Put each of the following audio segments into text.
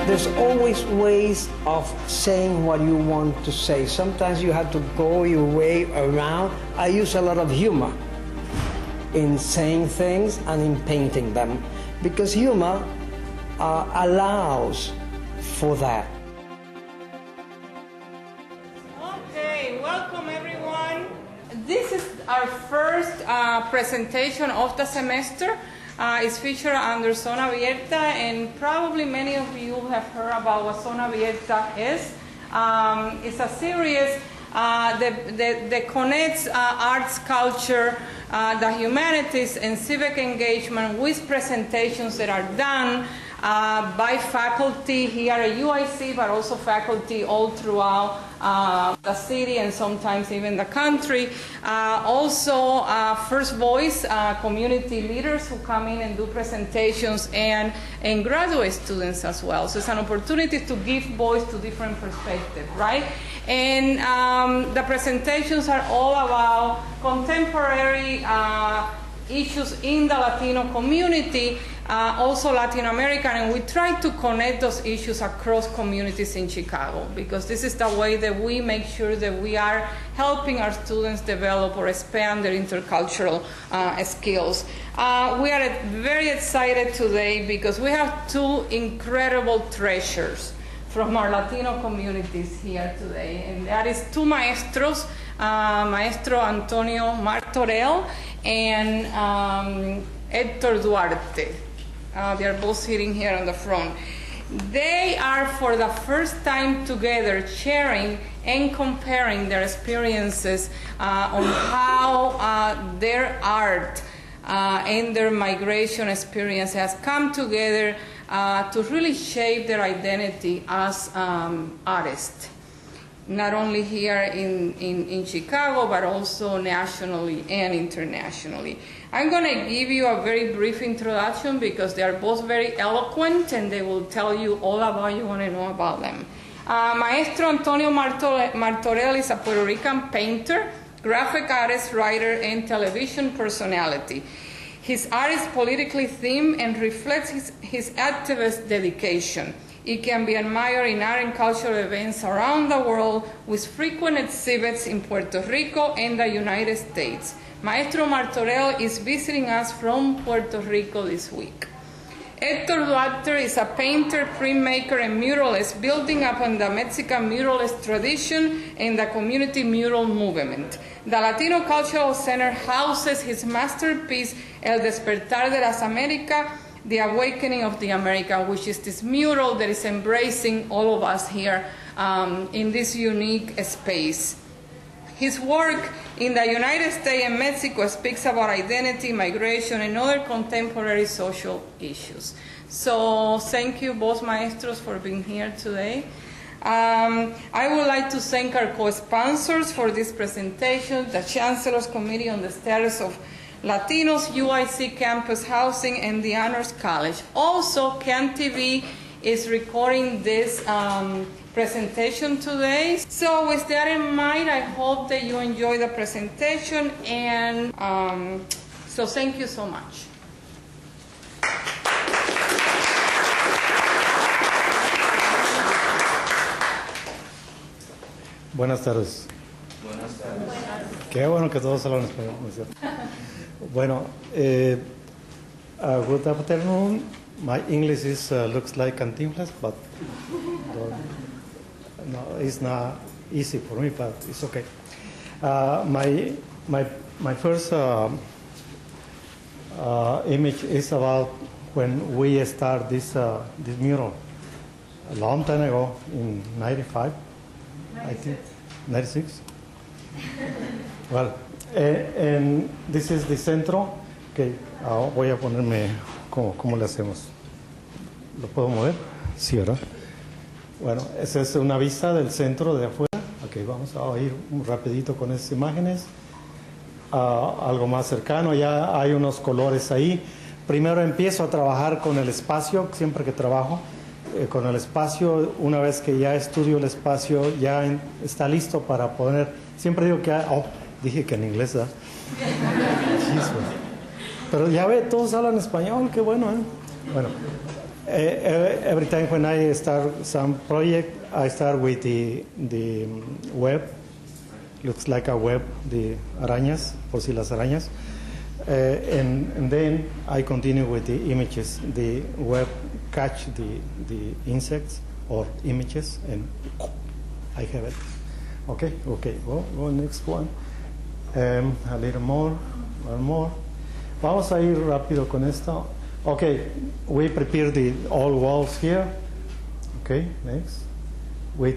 There's always ways of saying what you want to say. Sometimes you have to go your way around. I use a lot of humor in saying things and in painting them, because humor allows for that. Okay, welcome everyone. This is our first presentation of the semester. It's featured under Zona Abierta, and probably many of you have heard about what Zona Abierta is. It's a series that connects arts, culture, the humanities, and civic engagement with presentations that are done by faculty here at UIC, but also faculty all throughout the city and sometimes even the country. Also, first voice community leaders who come in and do presentations, and graduate students as well. So it's an opportunity to give voice to different perspectives, right? And the presentations are all about contemporary issues in the Latino community, also Latin American, and we try to connect those issues across communities in Chicago, because this is the way that we make sure that we are helping our students develop or expand their intercultural skills. We are very excited today because we have two incredible treasures from our Latino communities here today, and that is two maestros, Maestro Antonio Martorell and Hector Duarte. They are both sitting here on the front. They are for the first time together sharing and comparing their experiences on how their art and their migration experience has come together to really shape their identity as artists, not only here in Chicago, but also nationally and internationally. I'm going to give you a very brief introduction because they are both very eloquent and they will tell you all about you want to know about them. Maestro Antonio Martorell is a Puerto Rican painter, graphic artist, writer, and television personality. His art is politically themed and reflects his activist dedication. It can be admired in art and cultural events around the world, with frequent exhibits in Puerto Rico and the United States. Maestro Martorell is visiting us from Puerto Rico this week. Hector Duarte is a painter, printmaker, and muralist, building upon the Mexican muralist tradition and the community mural movement. The Latino Cultural Center houses his masterpiece, El Despertar de las Américas, The Awakening of the America, which is this mural that is embracing all of us here in this unique space. His work in the United States and Mexico speaks about identity, migration, and other contemporary social issues. So thank you both maestros for being here today. I would like to thank our co-sponsors for this presentation, the Chancellor's Committee on the Status of Latinos, UIC Campus Housing, and the Honors College. Also, CAN-TV is recording this presentation today. So with that in mind, I hope that you enjoy the presentation, and so thank you so much. Buenas tardes. Buenas tardes. Qué bueno que todos hablan español, ¿no es cierto? Bueno, good afternoon. My English is looks like Cantinflas, but no, it's not easy for me, but it's okay. My first image is about when we start this mural a long time ago in '95, I think 96. Well, and this is the centro. Okay, voy a ponerme ¿cómo le hacemos? ¿Lo puedo mover? Sí, ¿verdad? Bueno, esa es una vista del centro de afuera. Ok, vamos a ir un rapidito con esas imágenes. Algo más cercano, ya hay unos colores ahí. Primero empiezo a trabajar con el espacio, siempre que trabajo con el espacio. Una vez que ya estudio el espacio, ya está listo para poner. Siempre digo que dije que en inglés, ¿verdad? Jesus. Pero ya ve, todos hablan español, qué bueno, ¿eh? Bueno, every time when I start some project, I start with the web. Looks like a web, the arañas, por si las arañas. And then I continue with the images. The web catch the insects or images, and I have it. Okay, go next one. A little more, one more. Vamos a ir rápido con esto. Okay, we prepare the all walls here. Okay, next. We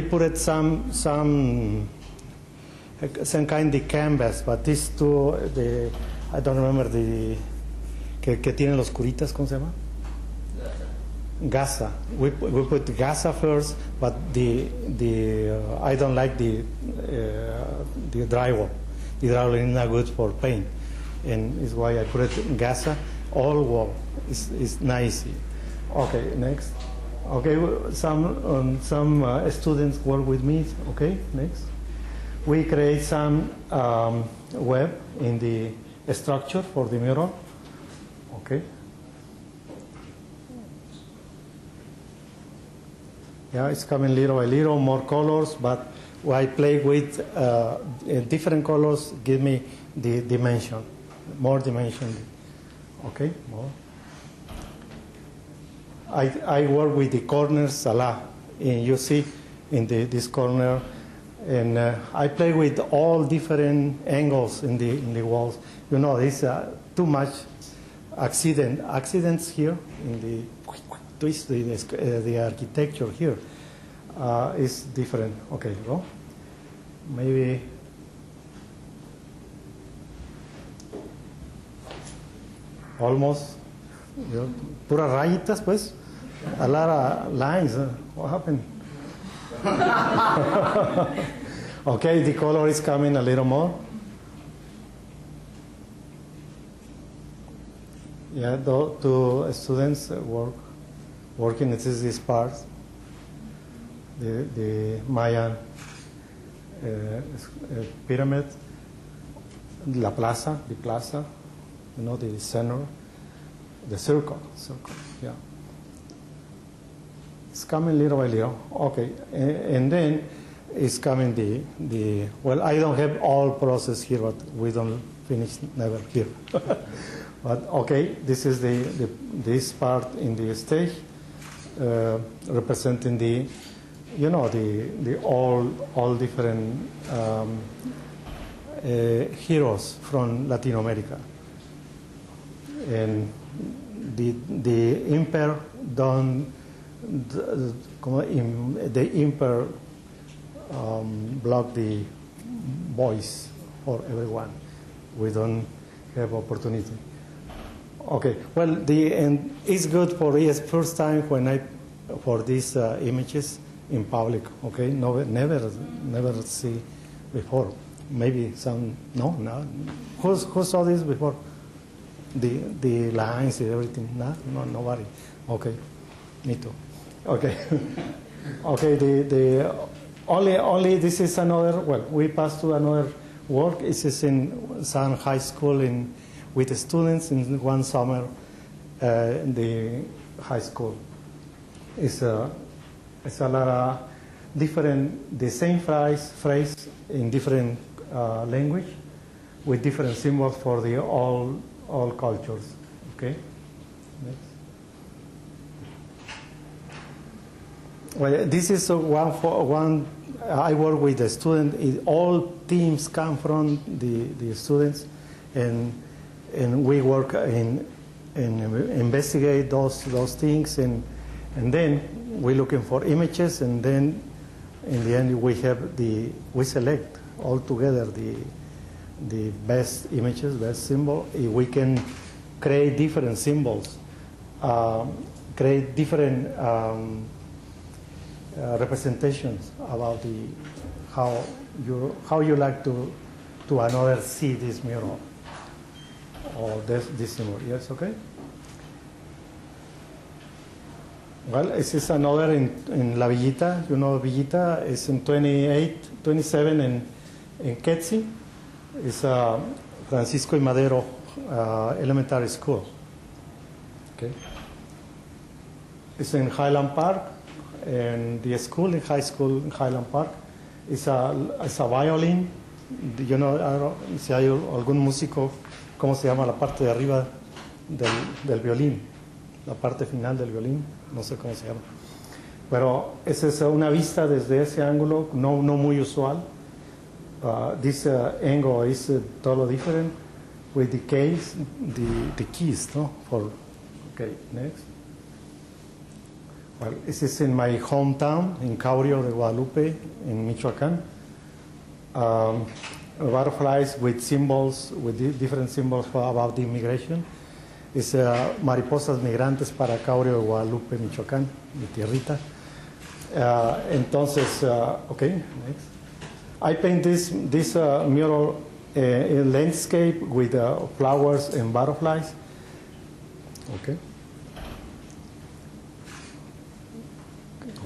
put it some kind of canvas, but these two, I don't remember que tienen los curitas, ¿cómo se llama? Gasa. We put Gasa first, but I don't like the drywall. The drywall is not good for paint, and is why I put it Gasa. All wall is nice. Okay, next. Okay, some students work with me. Okay, next. We create some web in the structure for the mural. Okay. Yeah, it's coming little by little, more colors, but I play with different colors, give me the dimension, more dimension. Okay, more. I work with the corners a lot, and you see in this corner, and I play with all different angles in the walls. You know, there's too much accidents here in the twist. The architecture here is different. Okay, go. Maybe. Almost. Pura rayitas, pues. A lot of lines. What happened? Okay, the color is coming a little more. Yeah, two students working. This is this part, the Mayan pyramid, the plaza, you know, the center, the circle, yeah. It's coming little by little. Okay, and then it's coming the well, I don't have all process here, but we don't finish never here. But okay, this is this part in the stage representing the, you know, the all different heroes from Latin America, and the emperor block the voice for everyone. We don't have opportunity. Okay, well, and it's good for it's first time when for these images in public. Okay, never see before. Maybe some no. Who saw this before? The lines and everything. No, nobody. Okay, me too. Okay, okay. The only this is another. Well, we passed to another work. This is in San High School with the students in one summer in the high school. It's a lot of different, the same phrase in different language with different symbols for the all cultures. Okay. Next. Well, this is one. I work with the student. All teams come from the students, and we work in investigate those things, and then we're looking for images, and then in the end we select all together the best images, best symbol. We can create different symbols, create different representations about how you like to another see this mural or this symbol. Yes, okay. Well, this is another in La Villita. You know Villita is in 27 in Quetzi. It's Francisco y Madero Elementary School. Okay. It's in Highland Park, and the school, the high school in Highland Park, is a violin. You know, si hay algún músico, ¿cómo se llama la parte de arriba del violín? La parte final del violín, no sé cómo se llama. Pero esa es una vista desde ese ángulo, no muy usual. This angle is totally different with the keys, the keys, no? Okay, next. Well, this is in my hometown, in Caurio de Guadalupe, in Michoacán. Butterflies with symbols, with different symbols about the immigration. It's mariposas migrantes para Caurio de Guadalupe, Michoacán, mi tierrita. Entonces, okay, next. I paint this mural in landscape with flowers and butterflies. Okay.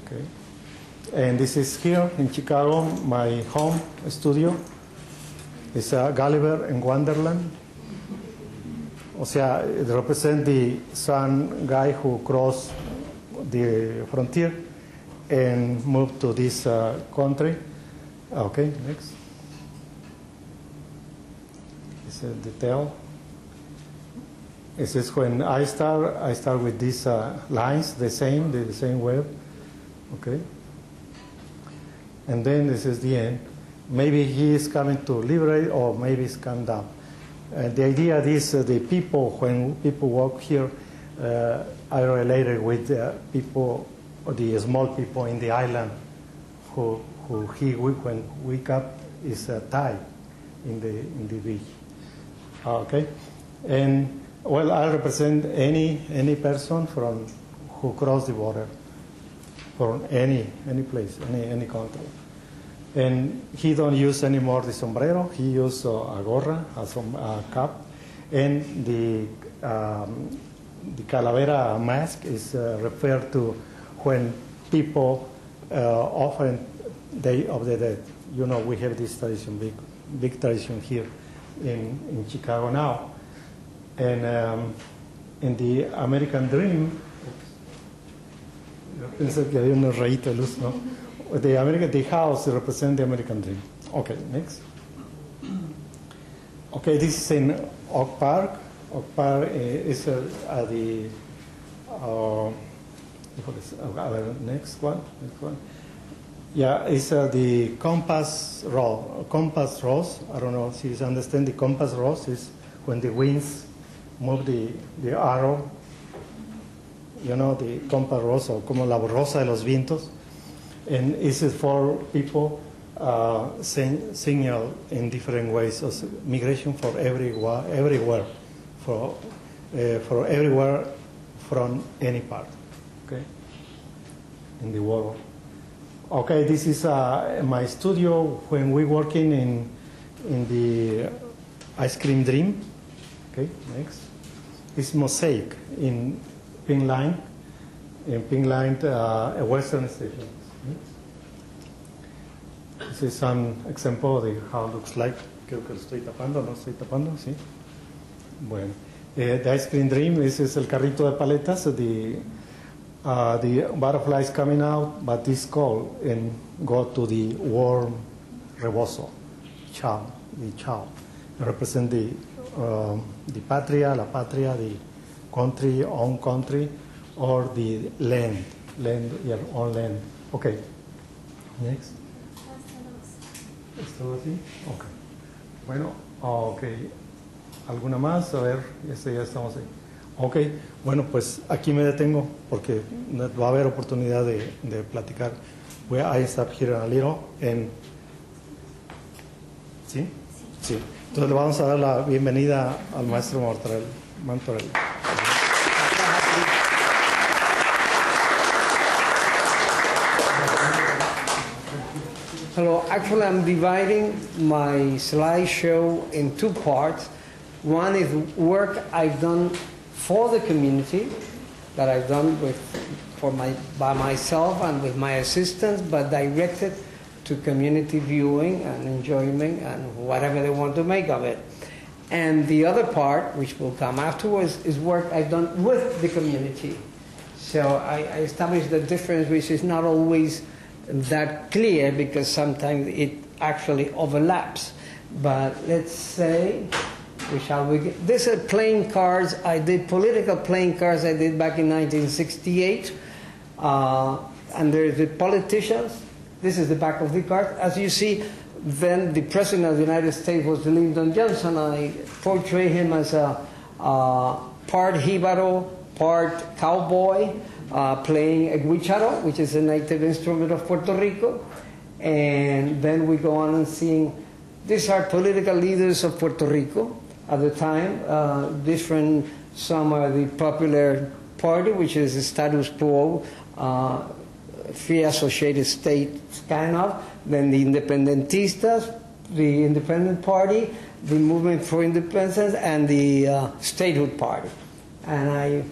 Okay. And this is here in Chicago, my home studio. It's Gulliver in Wonderland. O sea, it represents the some guy who crossed the frontier and moved to this country. Okay, next. It's a detail. This is when I start with these lines, the same web. Okay. And then this is the end. Maybe he is coming to liberate, or maybe he's come down. The idea is the people, when people walk here, are related with people, or the small people in the island, who when wake up is tied in the beach. Okay, and well, I represent any person from who cross the border from any place, any country. And he don't use anymore the sombrero. He use a gorra, a cap, and the calavera mask is referred to when people often Day of the Dead. You know, we have this tradition, big tradition here in Chicago now. And in the American Dream, yo pensé que había un rayito de luz, ¿no? The house represents the American Dream. Okay, next. Okay, this is in Oak Park. Oak Park is the next one. Yeah, it's the compass rose. I don't know if you understand. The compass rose is when the winds move the arrow. You know, the compass rose, or como la rosa de los vientos. And this is for people signal in different ways. So migration for everywhere, for everywhere from any part, okay, in the world. Okay, this is my studio when we're working in the ice cream dream. Okay, next. It's mosaic in Pink Line, a Western station. This is an example of how it looks like. Creo que lo estoy tapando, ¿no estoy tapando? Sí. Bueno, the ice cream dream, this is el carrito de paletas. The butterflies coming out, but this cold and go to the warm rebozo, chow, the chow. Represent the patria, la patria, the country, own country, or the land, your own land. Okay. Next. ¿Es todo así? Ok. Bueno, ok. ¿Alguna más? A ver, ya estamos ahí. Ok, bueno, pues aquí me detengo porque va a haber oportunidad de platicar. I stop here a little. ¿Sí? Sí. Entonces le vamos a dar la bienvenida al maestro Martorell. Hello, actually I'm dividing my slideshow in two parts. One is work I've done for the community, that I've done by myself and with my assistants, but directed to community viewing and enjoyment and whatever they want to make of it. And the other part, which will come afterwards, is work I've done with the community. So I established the difference, which is not always that clear because sometimes it actually overlaps. But let's say, these are playing cards. I did political playing cards I did back in 1968. And there's the politicians. This is the back of the card. As you see, then the President of the United States was Lyndon Johnson. I portray him as a part jíbaro, part cowboy, playing a guicharo, which is a native instrument of Puerto Rico. And then we go on and seeing, these are political leaders of Puerto Rico at the time. Some are the Popular Party, which is the status quo, free associated states kind of, then the Independentistas, the Independent Party, the Movement for Independence, and the Statehood Party. And I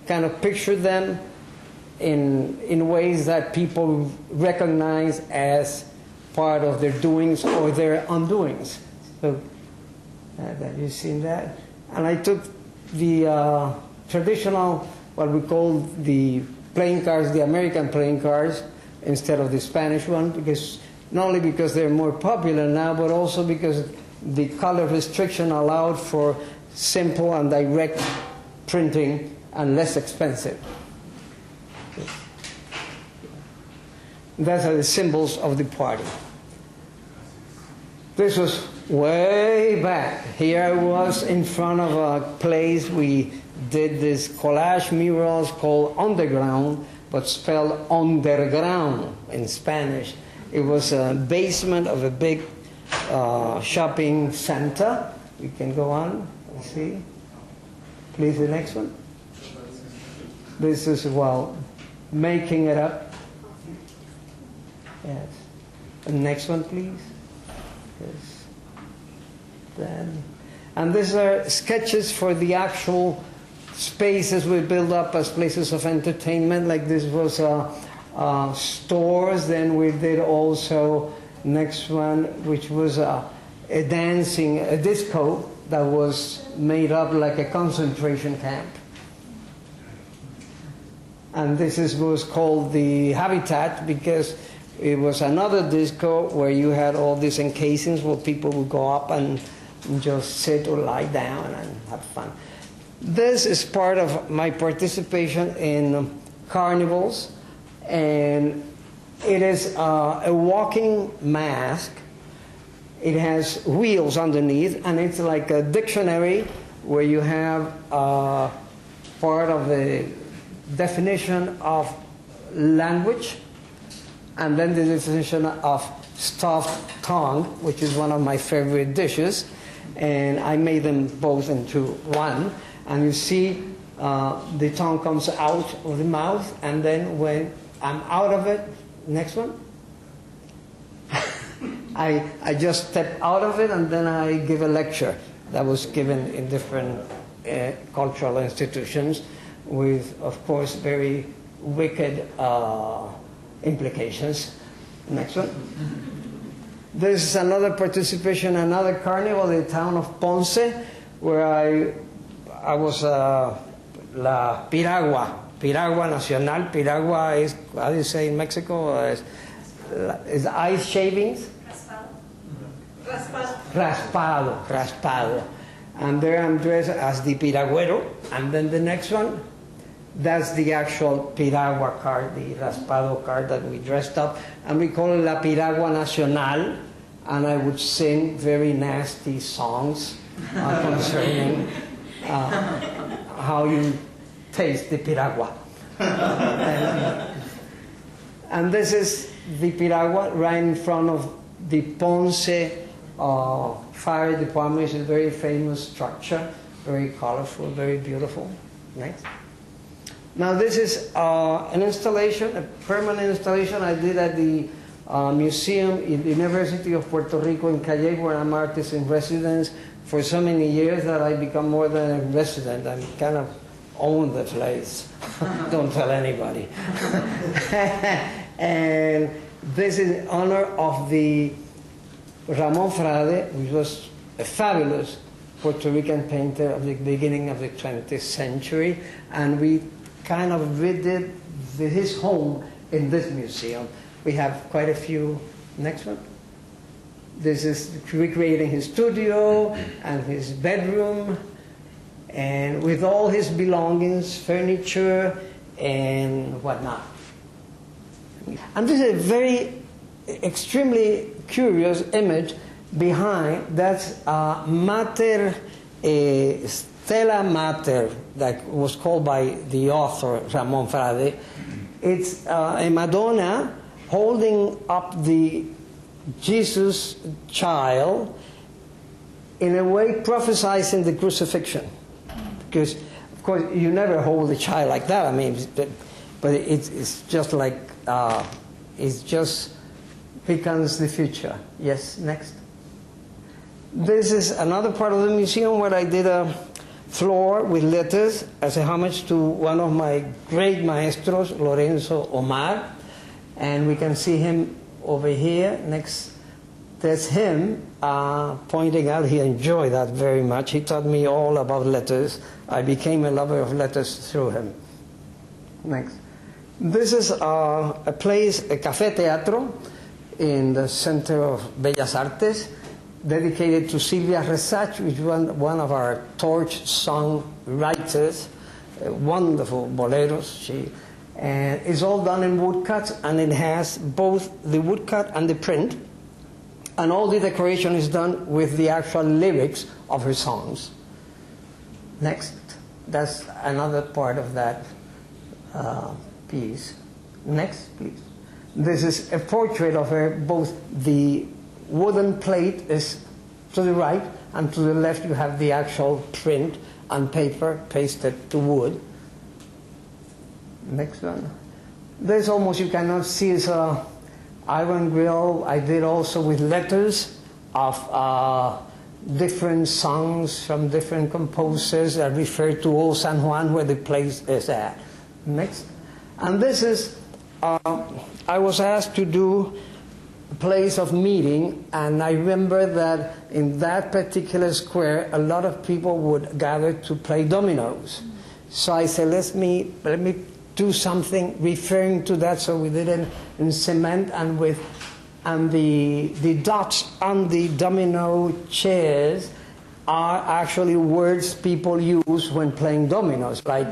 kind of picture them in ways that people recognize as part of their doings or their undoings. So, have you seen that? And I took the traditional, what we call the playing cards, the American playing cards, instead of the Spanish one, because not only because they're more popular now, but also because the color restriction allowed for simple and direct printing and less expensive. Those are the symbols of the party. This was way back. Here I was in front of a place we did this collage murals called Underground, but spelled underground in Spanish. It was a basement of a big shopping center. We can go on and see. Please, the next one. This is, well, making it up. Yes. The next one, please. Yes. Then, and these are sketches for the actual spaces we build up as places of entertainment. Like this was stores. Then we did also next one, which was a disco that was made up like a concentration camp. And this was called the Habitat because it was another disco where you had all these encasings where people would go up and just sit or lie down and have fun. This is part of my participation in carnivals, and it is a walking mask. It has wheels underneath, and it's like a dictionary where you have part of the definition of language, and then the definition of stuffed tongue, which is one of my favorite dishes, and I made them both into one. And you see the tongue comes out of the mouth, and then when I'm out of it, next one, I just step out of it, and then I give a lecture that was given in different cultural institutions with, of course, very wicked implications. Next one. This is another participation, another carnival in the town of Ponce, where I was la piragua nacional. Piragua is, how do you say in Mexico? Is ice shavings? Raspado. And there I'm dressed as the piragüero. And then the next one, that's the actual piragua card, the raspado card that we dressed up. And we call it la piragua nacional. And I would sing very nasty songs concerning how you taste the piragua. And this is the piragua right in front of the Ponce fire department, which is a very famous structure, very colorful, very beautiful. Next. Now this is an installation, a permanent installation I did at the museum in the University of Puerto Rico in Calle, where I'm artist in residence for so many years that I become more than a resident. I'm kind of own the place. Don't tell anybody. And this is in honor of the Ramon Frade, which was a fabulous Puerto Rican painter of the beginning of the 20th century, and we kind of redid his home in this museum. We have quite a few. Next one. This is recreating his studio and his bedroom, and with all his belongings, furniture, and whatnot. And this is a very extremely curious image behind. That's Mater, Stella Mater, that was called by the author Ramon Frade. It's a Madonna holding up the Jesus child, in a way prophesizing the crucifixion. Because, of course, you never hold a child like that. I mean, but it's just like, it just becomes the future. Yes, next. This is another part of the museum where I did a floor with letters as a homage to one of my great maestros, Lorenzo Omar. And we can see him over here. Next, there's him pointing out he enjoyed that very much. He taught me all about letters. I became a lover of letters through him. Next. This is a place, a café teatro, in the center of Bellas Artes, dedicated to Silvia Resach, which was one of our torch song writers, wonderful boleros. And it's all done in woodcuts, and it has both the woodcut and the print, and all the decoration is done with the actual lyrics of her songs. Next, that's another part of that piece. Next, please. This is a portrait of her. Both the wooden plate is to the right, and to the left you have the actual print and paper pasted to wood. Next one. There's almost, you cannot see, it's an iron grill. I did also with letters of different songs from different composers that refer to Old San Juan, where the place is at. Next. And this is, I was asked to do a place of meeting, and I remember that in that particular square, a lot of people would gather to play dominoes. So I said, let me do something referring to that. So we did it in cement, and the dots on the domino chairs are actually words people use when playing dominoes, like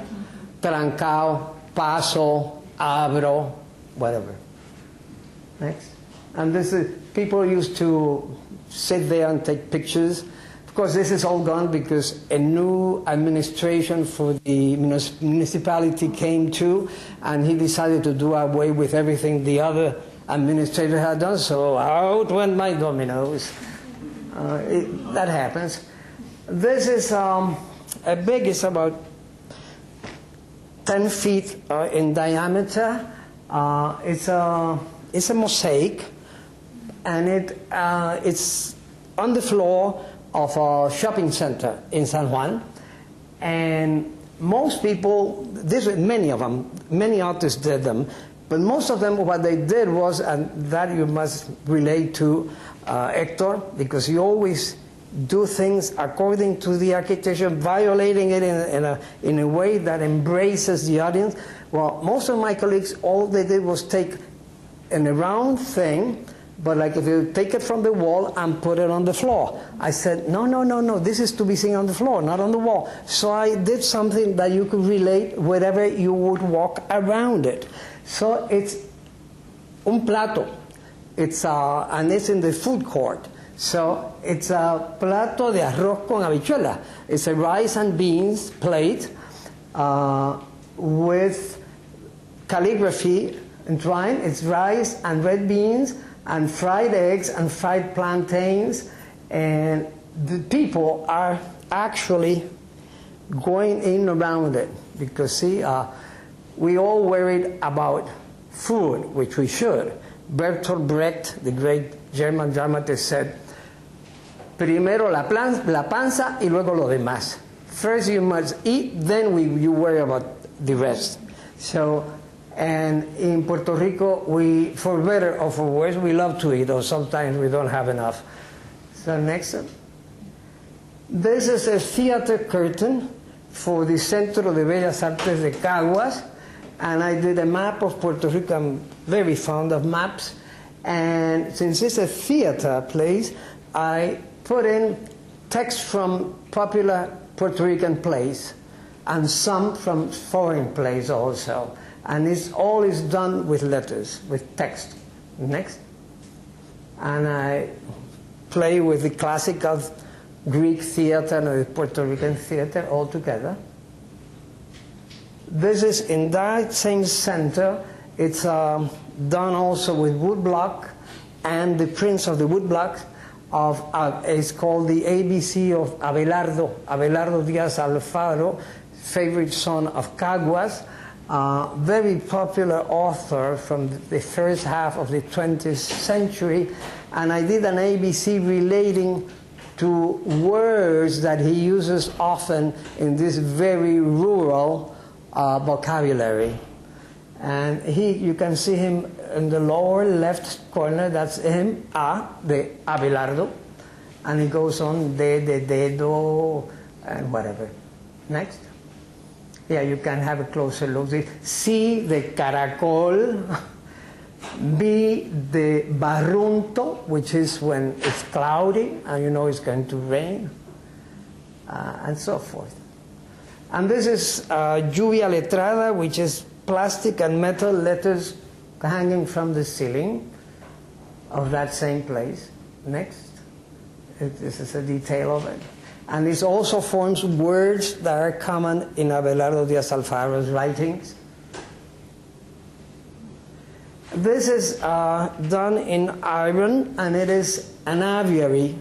trancao, paso, abro, whatever. Next. And this is, people used to sit there and take pictures. Of course, this is all gone because a new administration for the municipality came to, and he decided to do away with everything the other administrator had done, so out went my dominoes. That happens. This is it's about 10 feet in diameter. It's a mosaic, and it's on the floor of a shopping center in San Juan. And most people, many of them, many artists did them, but most of them, what they did was, and that you must relate to Hector, because he always do things according to the architecture, violating it in a way that embraces the audience. Well, most of my colleagues, all they did was take a round thing, but like if you take it from the wall and put it on the floor. I said, no, this is to be seen on the floor, not on the wall. So I did something that you could relate wherever you would walk around it. So it's un plato. And it's in the food court. So it's a plato de arroz con habichuela. It's a rice and beans plate with calligraphy and drawing. It's rice and red beans and fried eggs and fried plantains. And the people are actually going in around it. Because, see, we all worried about food, which we should. Bertolt Brecht, the great German dramatist, said, primero la panza y luego lo demás. First you must eat, then you worry about the rest. So, and in Puerto Rico, we, for better or for worse, we love to eat, or sometimes we don't have enough. So next one. This is a theater curtain for the Centro de Bellas Artes de Caguas, and I did a map of Puerto Rico. I'm very fond of maps, and since it's a theater place, I put in text from popular Puerto Rican plays and some from foreign plays also, and it's all is done with letters, with text. Next. And I play with the classical Greek theater and the Puerto Rican theater all together. This is in that same center. It's done also with woodblock, and the prints of the woodblock is called the ABC of Abelardo Diaz Alfaro, favorite son of Caguas, very popular author from the first half of the 20th century, and I did an ABC relating to words that he uses often in this very rural vocabulary. And you can see him in the lower left corner, that's him, de Abelardo, and he goes on de dedo, and whatever. Next. Yeah, you can have a closer look. C de caracol, B de barrunto, which is when it's cloudy and you know it's going to rain, and so forth. And this is lluvia letrada, which is plastic and metal letters hanging from the ceiling of that same place. Next. This is a detail of it. And this also forms words that are common in Abelardo Diaz Alfaro's writings. This is done in iron, and it is an aviary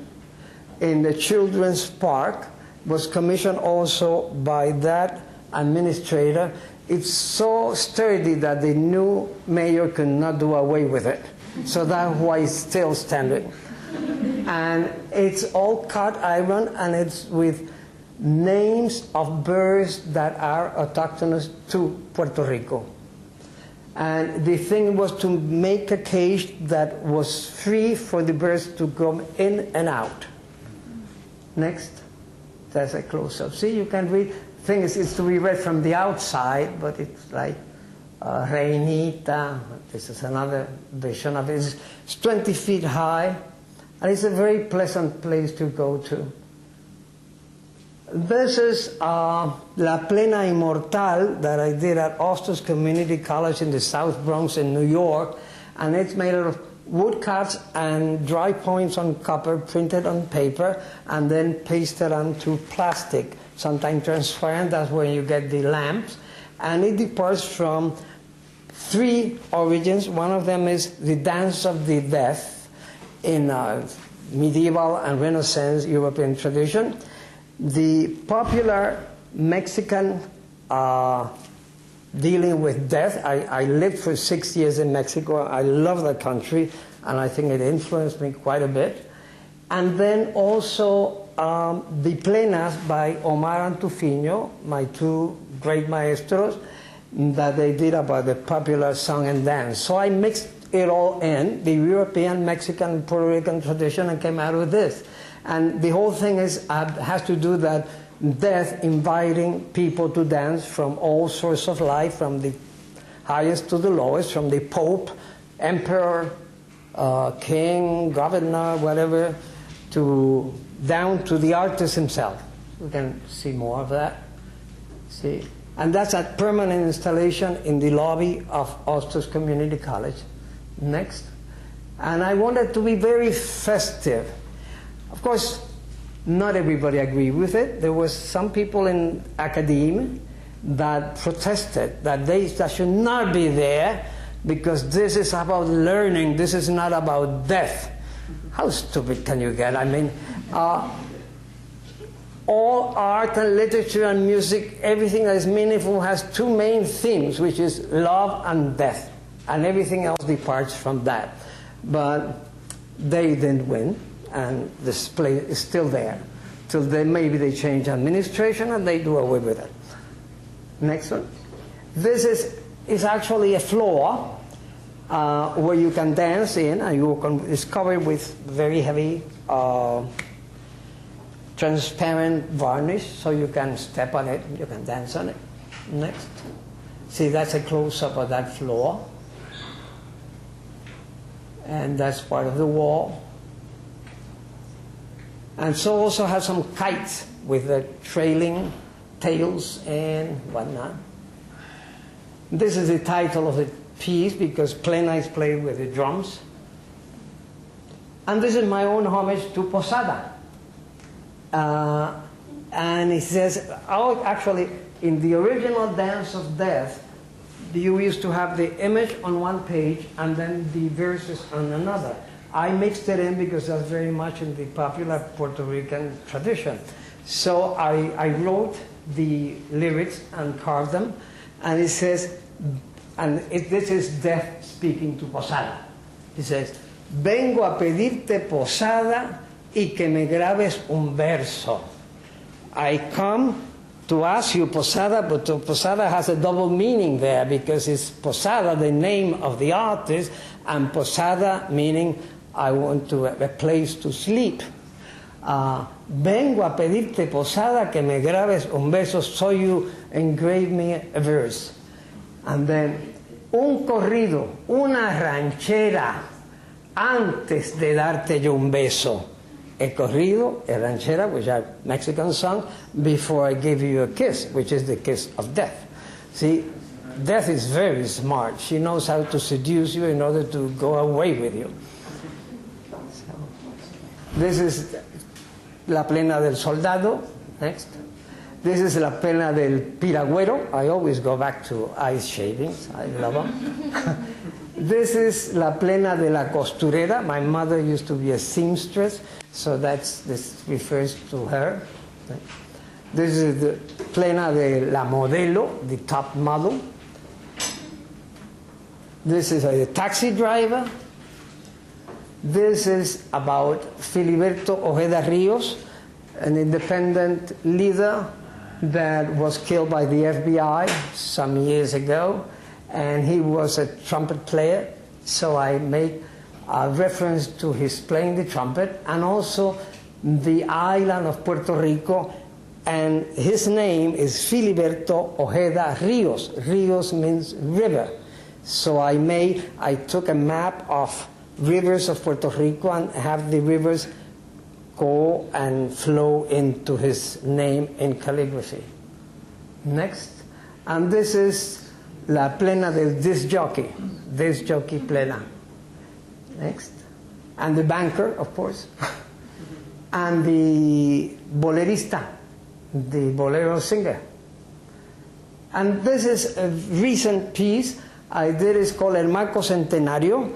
in the Children's Park. Was commissioned also by that administrator. It's so sturdy that the new mayor could not do away with it. So that's why it's still standing. And it's all cut iron, and it's with names of birds that are autochthonous to Puerto Rico. And the thing was to make a cage that was free for the birds to come in and out. Next. There's a close-up. See, you can read. The thing is, it's to be read from the outside, but it's like Reinita. This is another vision of it. It's 20 feet high, and it's a very pleasant place to go to. This is La Plena Inmortal that I did at Ostos Community College in the South Bronx in New York, and it's made out of woodcuts and dry points on copper printed on paper and then pasted onto plastic, sometimes transparent. That's where you get the lamps. And it departs from three origins. One of them is the dance of the death in medieval and Renaissance European tradition. The popular Mexican dealing with death. I lived for 6 years in Mexico. I love the country, and I think it influenced me quite a bit. And then also the plenas by Omar and Tufino, my two great maestros, that they did about the popular song and dance. So I mixed it all in, the European, Mexican, Puerto Rican tradition, and came out with this. And the whole thing has to do that death inviting people to dance from all sorts of life, from the highest to the lowest, from the Pope, Emperor, King, Governor, whatever, down to the artist himself. We can see more of that. See? And that's a permanent installation in the lobby of Ostos Community College. Next. And I wanted to be very festive. Of course, not everybody agreed with it. There was some people in academia that protested that that should not be there because this is about learning. This is not about death. How stupid can you get? I mean, all art and literature and music, everything that is meaningful has two main themes, which is love and death. And everything else departs from that. But they didn't win. And this play is still there till maybe they change administration and they do away with it. Next one. This is actually a floor where you can dance in, and it's covered with very heavy transparent varnish, so you can step on it, you can dance on it. Next. See, that's a close-up of that floor. And that's part of the wall. And so also has some kites with the trailing tails and whatnot. This is the title of the piece because Plena is played with the drums. And this is my own homage to Posada. And it says, oh, actually, in the original Dance of Death, you used to have the image on one page and then the verses on another. I mixed it in because that's very much in the popular Puerto Rican tradition. So I wrote the lyrics and carved them, and it says, this is Death speaking to Posada. It says, vengo a pedirte posada y que me grabes un verso. I come to ask you Posada, but Posada has a double meaning there because it's Posada, the name of the artist, and Posada meaning I want a place to sleep. Vengo a pedirte Posada que me grabes un verso, so you engrave me a verse. And then, un corrido, una ranchera, antes de darte yo un beso. A corrido, a ranchera, which are Mexican song, before I give you a kiss, which is the kiss of death. See, death is very smart. She knows how to seduce you in order to go away with you. So, this is la plena del soldado. Next. This is la plena del piragüero. I always go back to ice shavings. I love them. This is la plena de la costurera. My mother used to be a seamstress, so this refers to her. This is the plena de la modelo, the top model. This is a taxi driver. This is about Filiberto Ojeda Rios, an independent leader that was killed by the FBI some years ago. And he was a trumpet player, so I make a reference to his playing the trumpet, and also the island of Puerto Rico, and his name is Filiberto Ojeda Rios. Rios means river. So I took a map of rivers of Puerto Rico and have the rivers go and flow into his name in calligraphy. Next. And this is la plena del disc jockey plena. Next. And the banker, of course. And the bolerista, the bolero singer. And this is a recent piece I did. It's called El Marco Centenario.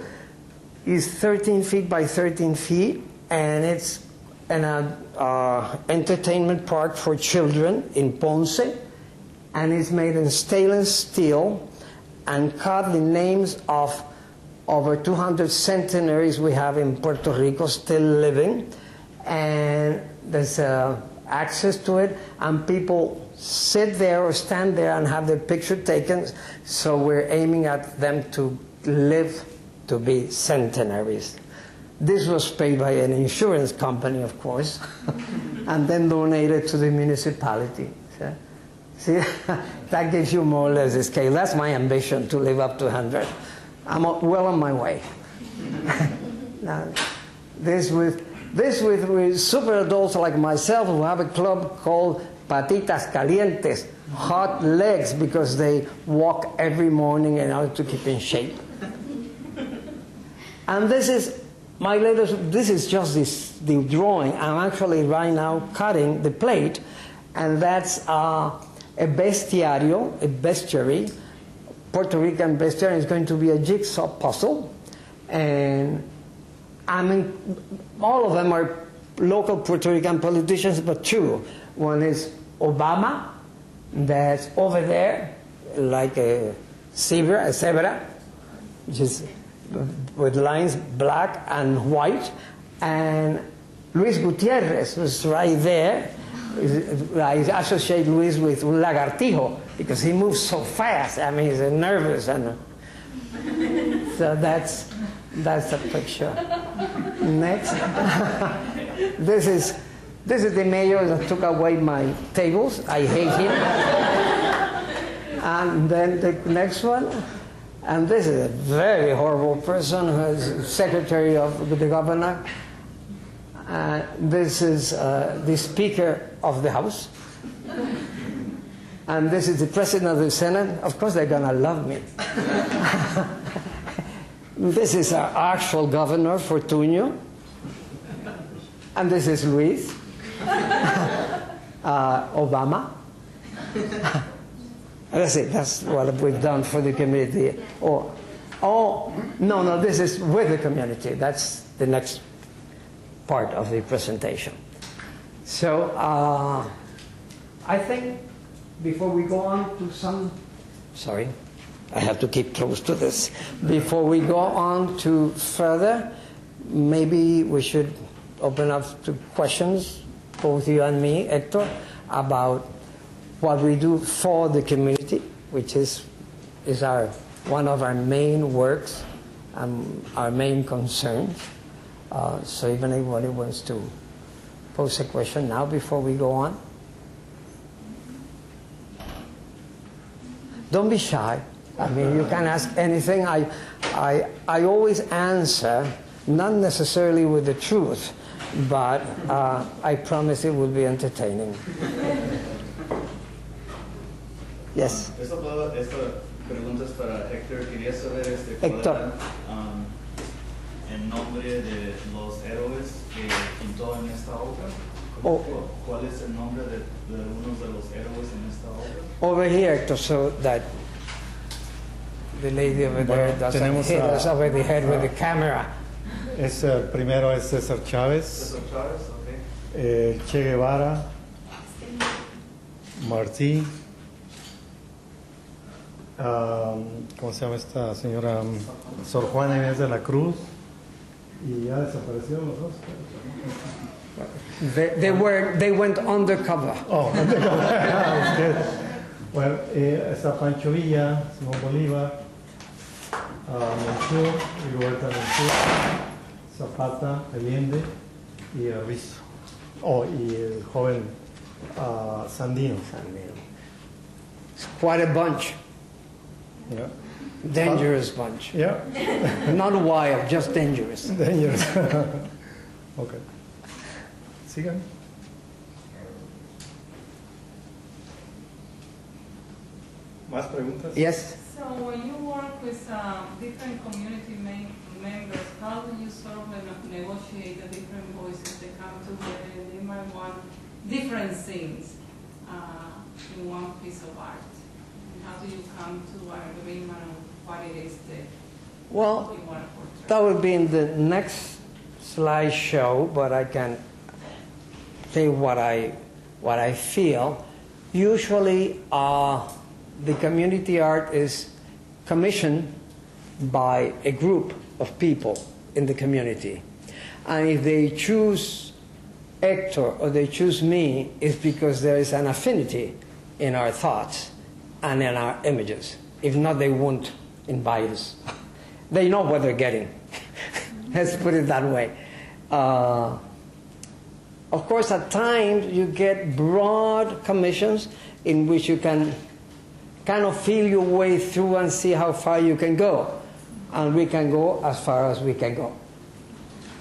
It's 13 feet by 13 feet, and it's an entertainment park for children in Ponce. And it's made in stainless steel and carved the names of over 200 centenaries we have in Puerto Rico still living. And there's access to it, and people sit there or stand there and have their picture taken. So we're aiming at them to live to be centenaries. This was paid by an insurance company, of course, and then donated to the municipality. So, see, that gives you more or less a scale. That's my ambition, to live up to 100. I'm well on my way. Now, this with super adults like myself who have a club called Patitas Calientes, hot legs, because they walk every morning in order to keep in shape. And this is my latest. This is just the drawing. I'm actually right now cutting the plate, and that's a bestiario, a bestiary, Puerto Rican bestiary. Is going to be a jigsaw puzzle, and I mean, all of them are local Puerto Rican politicians, but two. One is Obama, that's over there, like a zebra, which is with lines black and white, and Luis Gutierrez was right there. I associate Luis with un lagartijo because he moves so fast. I mean, he's nervous, and so that's the picture. Next, this is This is the mayor that took away my tables. I hate him. And then the next one. And this is a very horrible person who is secretary of the governor. This is the Speaker of the House. And this is the President of the Senate. Of course, they're going to love me. This is our actual governor, Fortunio. And this is Luis. Obama. That's it. That's what we've done for the community. No, this is with the community. That's the next part of the presentation. So I think before we go on to some, sorry, I have to keep close to this. Before we go on to further, maybe we should open up to questions, both you and me, Hector, about what we do for the community, which is one of our main works, our main concerns. So if anybody wants to pose a question now before we go on. Don't be shy. I mean, you can ask anything. I always answer, not necessarily with the truth, but I promise it will be entertaining. Yes. Esta pregunta es para Hector. Quería saber Hector. El nombre de los héroes que pintó en esta obra. ¿Cuál es el nombre de algunos de los héroes en esta obra? Over here, Hector, so that the lady over there doesn't hit us over the head with the camera. Primero es César Chávez. César Chávez, okay. Che Guevara. Martí. ¿Cómo se llama esta señora? Sor Juana Inés de la Cruz. Y ya desaparecieron los dos. They went undercover. Oh, undercover. That's good. Well, está Pancho Villa, Simón Bolívar, Monchú, Rigoberta Monchú, Zapata, Allende y Rizzo. Y el joven Sandino. It's quite a bunch. Yeah. Dangerous bunch. Yeah. Not wild, just dangerous. Dangerous. Okay. Sigan. ¿Más preguntas? Yes? So when you work with different community members, how do you sort of negotiate the different voices that come together and they might want different things in one piece of art? And how do you come to an agreement on what it is that you want to portray? That would be in the next slideshow, but I can say what I feel. Usually, the community art is commissioned by a group of people in the community. And if they choose Hector or they choose me, it's because there is an affinity in our thoughts and in our images. If not, they won't invite us. They know what they're getting. Let's put it that way. Of course, at times you get broad commissions in which you can kind of feel your way through and see how far you can go. And we can go as far as we can go.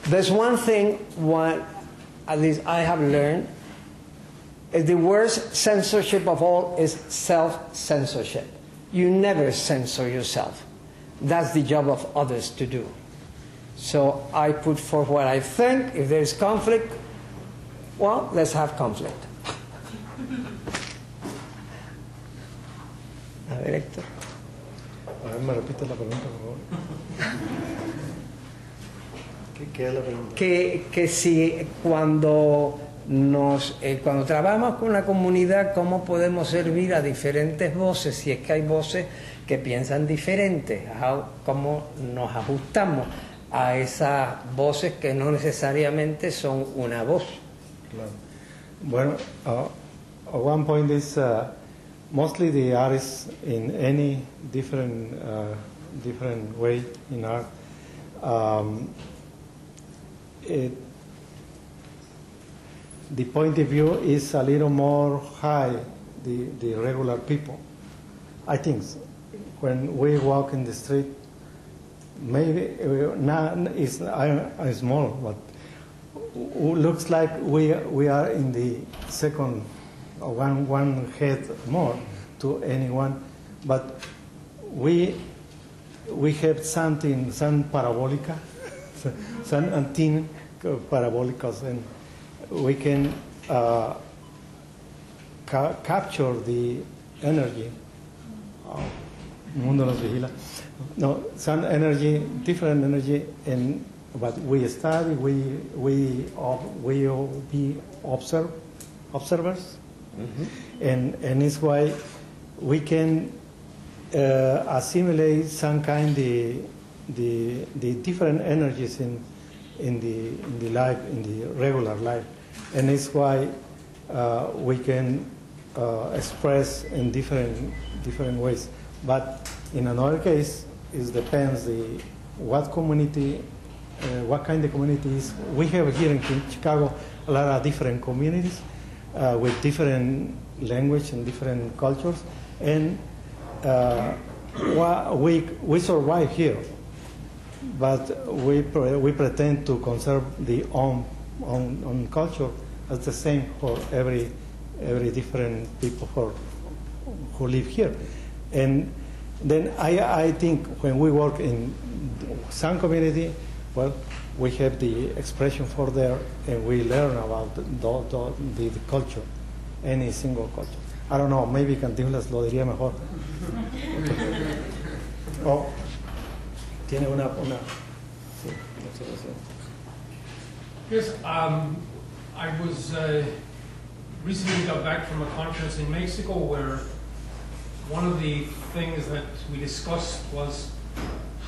There's one thing, at least I have learned, is the worst censorship of all is self-censorship. You never censor yourself. That's the job of others to do. So I put forth what I think. If there's conflict, well, let's have conflict. A ver, Héctor. A ver, me repite la pregunta, por favor. ¿Qué es la pregunta? Que si cuando trabajamos con la comunidad, ¿cómo podemos servir a diferentes voces? Si es que hay voces que piensan diferente, ¿cómo nos ajustamos a esas voces que no necesariamente son una voz? Claro. Bueno, one point is mostly the artists in any different way in art. the point of view is a little more high, the regular people. I think so. When we walk in the street, maybe not it's small, but looks like we are in the second, one head more to anyone, but we have something, some parabolica, some antenna parabolicas, and we can capture the energy. Mundo nos vigila. No, some energy, different energy, and but we study, we be observers, and it's why we can assimilate some kind the different energies in the life, in the regular life, and it's why we can express in different ways. But in another case, it depends what community, what kind of communities. We have here in Chicago a lot of different communities with different language and different cultures, and we survive here, but we pretend to conserve the own culture as the same for every different people who live here. And then I think when we work in some community, well, we have the expression for there, and we learn about the culture, any single culture. I don't know, maybe Cantinflas lo diría mejor. Oh, tiene una sí, observación. Yes, I was recently got back from a conference in Mexico where one of the things that we discussed was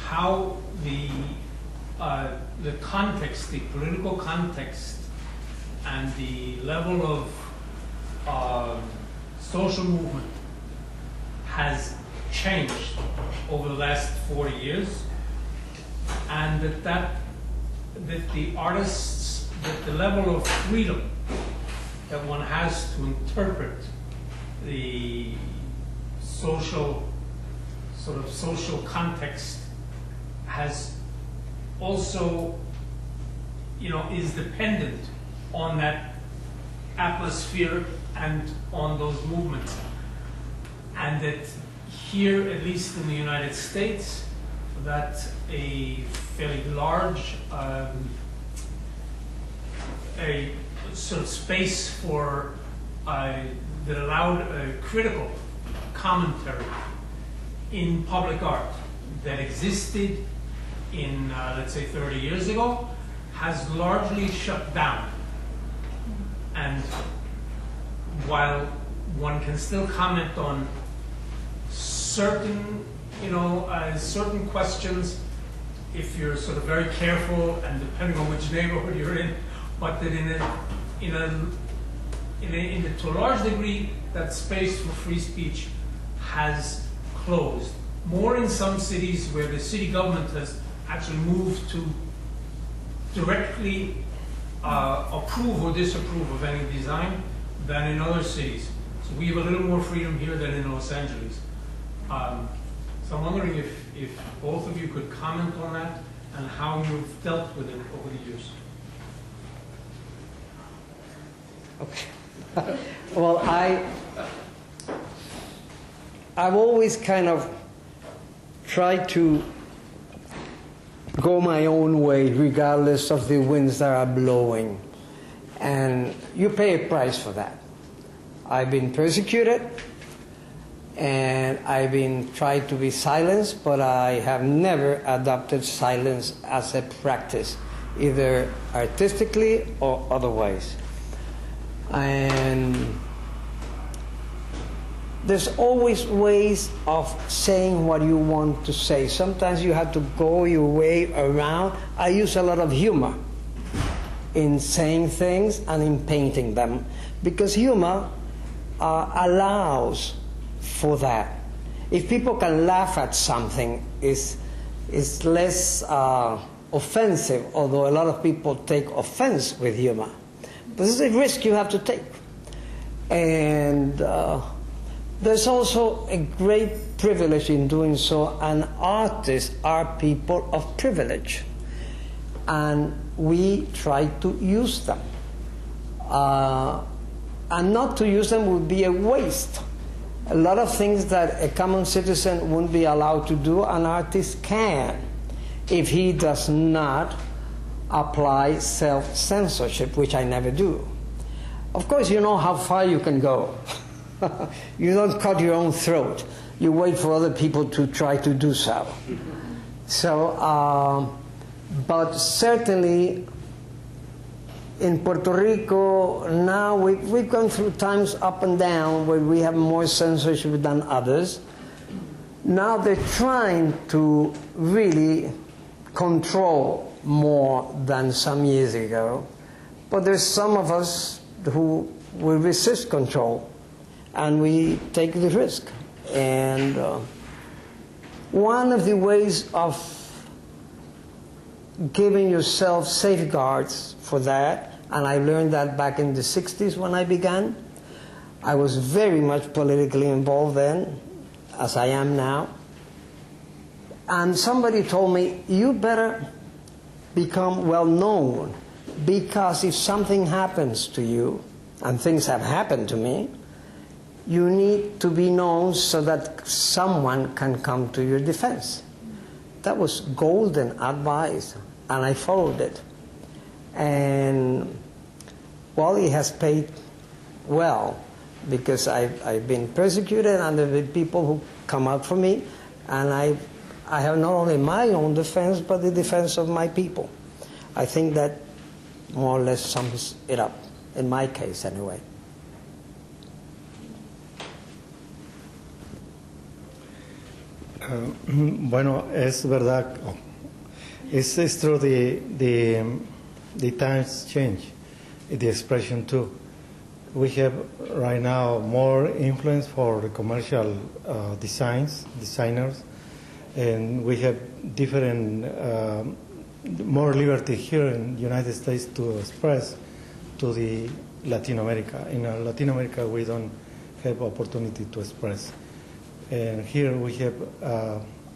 how the context, the political context, and the level of social movement has changed over the last 40 years, and that the artists, that the level of freedom that one has to interpret the social context has also, is dependent on that atmosphere and on those movements. And that here, at least in the United States, that a fairly large a sort of space for that allowed critical commentary in public art that existed in, let's say, 30 years ago, has largely shut down. And while one can still comment on certain, certain questions, if you're sort of very careful and depending on which neighborhood you're in, but that to a large degree, that space for free speech has closed. More in some cities where the city government has actually moved to directly approve or disapprove of any design than in other cities. So we have a little more freedom here than in Los Angeles. So I'm wondering if both of you could comment on that and how you've dealt with it over the years. Okay. Well, I've always kind of tried to go my own way regardless of the winds that are blowing. And you pay a price for that. I've been persecuted, and I've been tried to be silenced, but I have never adopted silence as a practice, either artistically or otherwise. And there's always ways of saying what you want to say. Sometimes you have to go your way around. I use a lot of humor in saying things and in painting them, because humor allows for that. If people can laugh at something, it's less offensive, although a lot of people take offense with humor. This is a risk you have to take. And there's also a great privilege in doing so, and artists are people of privilege. And we try to use them. And not to use them would be a waste. A lot of things that a common citizen wouldn't be allowed to do, an artist can, if he does not apply self-censorship, which I never do. Of course, you know how far you can go. You don't cut your own throat. You wait for other people to try to do so. So, but certainly in Puerto Rico now we've gone through times up and down where we have more censorship than others. Now they're trying to really control more than some years ago. But there's some of us who will resist control, and we take the risk. And one of the ways of giving yourself safeguards for that, and I learned that back in the 60s when I began. I was very much politically involved then, as I am now. And somebody told me, you better become well known, because if something happens to you, and things have happened to me, you need to be known so that someone can come to your defense. That was golden advice, and I followed it. And, well, it has paid well, because I've been persecuted, and there have been people who come out for me, and I have not only my own defense, but the defense of my people. I think that more or less sums it up, in my case anyway. Bueno, es verdad. It's true. The times change, the expression too. We have right now more influence for the commercial designers, and we have different, more liberty here in the United States to express to the Latin America. In Latin America, we don't have opportunity to express. And here we have,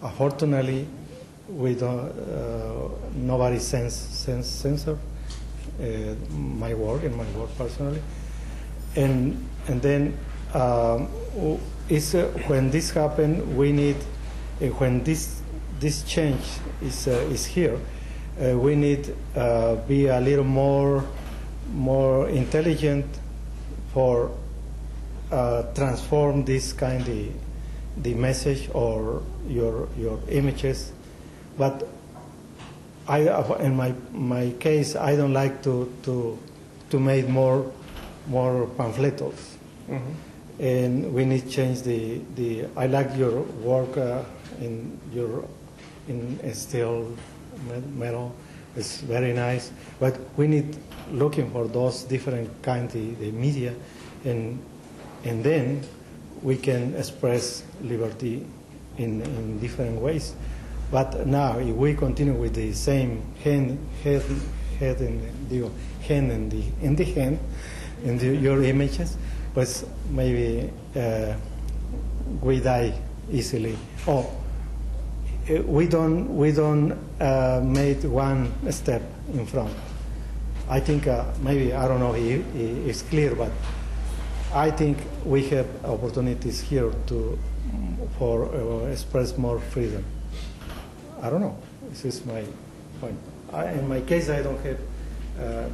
unfortunately, we don't, nobody censor my work personally. And then it's, when this happens, we need, when this change is here, we need be a little more intelligent for transform this kind of the message or your images. But in my case, I don't like to make more pamphlets. Mm-hmm. And we need to change the I like your work in steel metal. It's very nice, but we need looking for those different kinds of the media, and then we can express liberty in different ways. But now, if we continue with the same hand in your images, but maybe we die easily. Or we don't make one step in front. I think maybe, I don't know if it's clear, but I think we have opportunities here for express more freedom. I don't know. This is my point. In my case, I don't have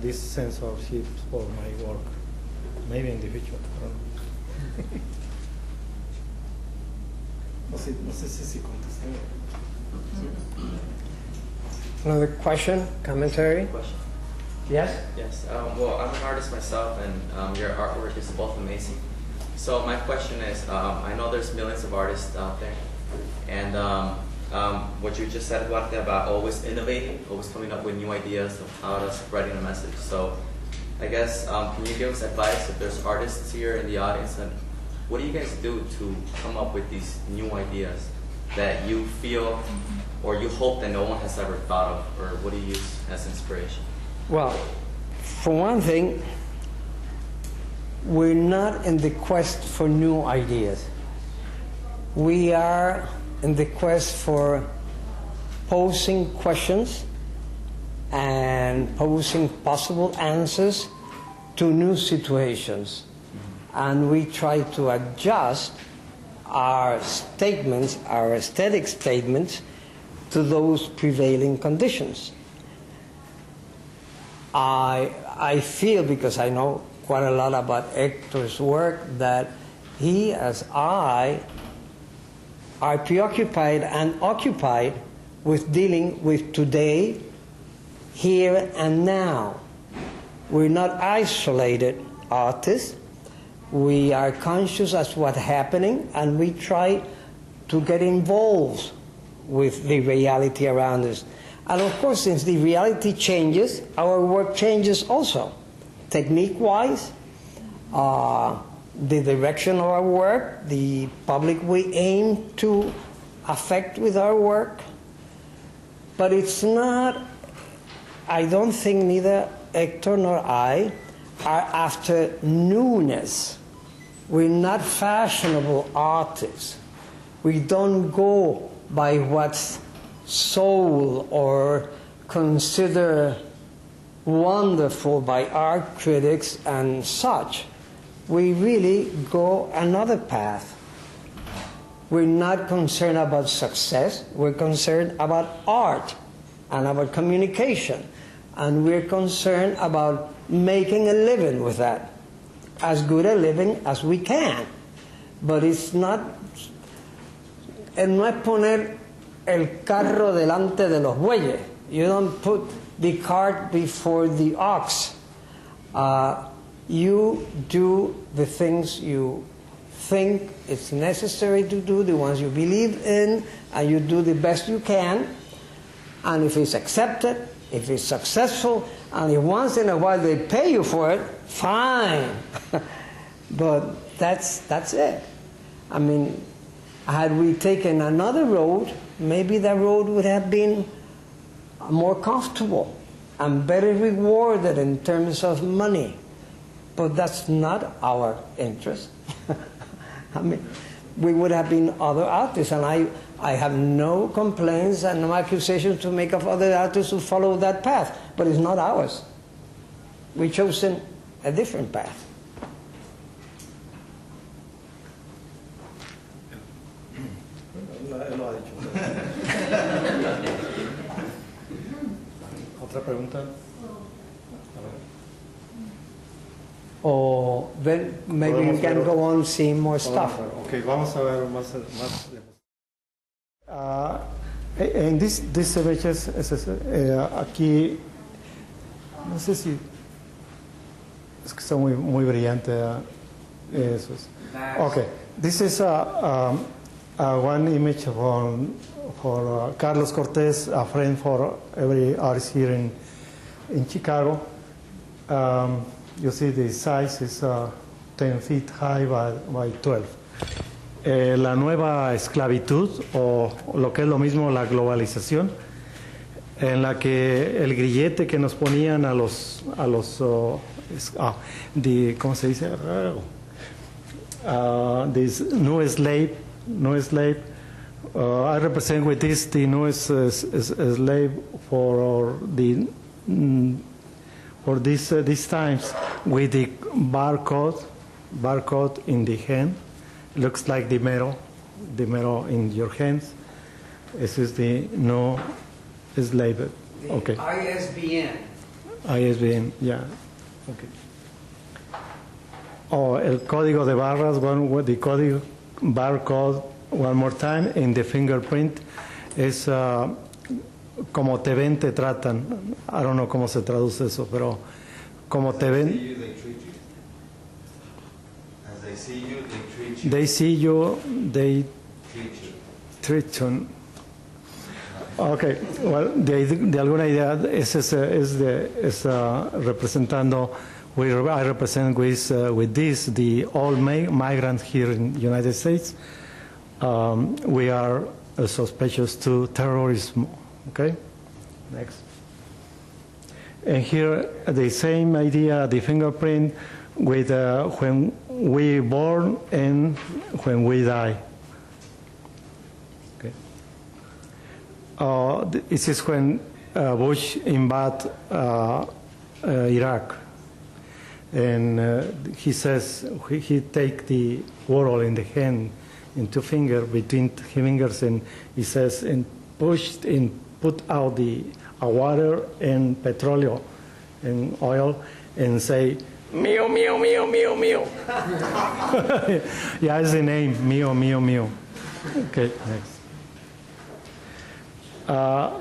this censorship for my work. Maybe in the future. I don't know. No sé si contesté. Another question, commentary? Question. Yes? Yes. Well, I'm an artist myself, and your artwork is both amazing. So my question is, I know there's millions of artists out there, and what you just said, Duarte, about always innovating, always coming up with new ideas of how to spreading a message. So I guess, can you give us advice if there's artists here in the audience, and what do you guys do to come up with these new ideas that you feel or you hope that no one has ever thought of, or what do you use as inspiration? Well, for one thing, we're not in the quest for new ideas. We are in the quest for posing questions and posing possible answers to new situations. And we try to adjust our statements, our aesthetic statements, to those prevailing conditions. I feel, because I know quite a lot about Hector's work, that he, as I, are preoccupied and occupied with dealing with today, here and now. We're not isolated artists. We are conscious of what's happening, and we try to get involved with the reality around us. And of course, since the reality changes, our work changes also. Technique-wise, the direction of our work, the public we aim to affect with our work. But it's not, I don't think neither Hector nor I are after newness. We're not fashionable artists. We don't go by what's sold or considered wonderful by art critics and such. We really go another path. We're not concerned about success. We're concerned about art and about communication. And we're concerned about making a living with that, as good a living as we can. But it's not, no es poner el carro delante de los bueyes. You don't put the cart before the ox. You do the things you think it's necessary to do, the ones you believe in, and you do the best you can. And if it's accepted, if it's successful, and if once in a while they pay you for it, fine. But that's it. I mean, had we taken another road, maybe that road would have been more comfortable and better rewarded in terms of money. But that's not our interest. I mean, we would have been other artists, and I have no complaints and no accusations to make of other artists who follow that path, but it's not ours. We've chosen a different path. ¿Otra pregunta? Or then maybe you can go on seeing more stuff. Okay, vamos a ver más. En this images, aquí, no sé si es que está muy brillante. Eso es. Okay, this is one image for Carlos Cortez, a friend for every artist here in Chicago. You see the size is 10 feet high by 12. La nueva esclavitud, o lo que es lo mismo la globalización, en la que el grillete que nos ponían a los ¿cómo se dice? This new slave. I represent with this the newest slave for these times, with the barcode in the hand. Looks like the metal in your hands. This is the no slave. Okay. ISBN, yeah. Okay. El código de barras, the código barcode, one more time, in the fingerprint, es como te ven, te tratan. I don't know cómo se traduce eso, pero como te ven. They see you, they treat you. Okay, well, de alguna idea es representando. I represent with this the all migrants here in the United States. We are suspicious to terrorism. Okay, next. And here the same idea, the fingerprint with when we born and when we die. Okay. This is when Bush invaded Iraq, and he says he take the world in the hand, in two fingers, between fingers, and he says and pushed and put out the water and petroleum and oil and say, Mio, mio, mio, mio, mio. Yeah, it's the name, mio, mio, mio. Okay, next.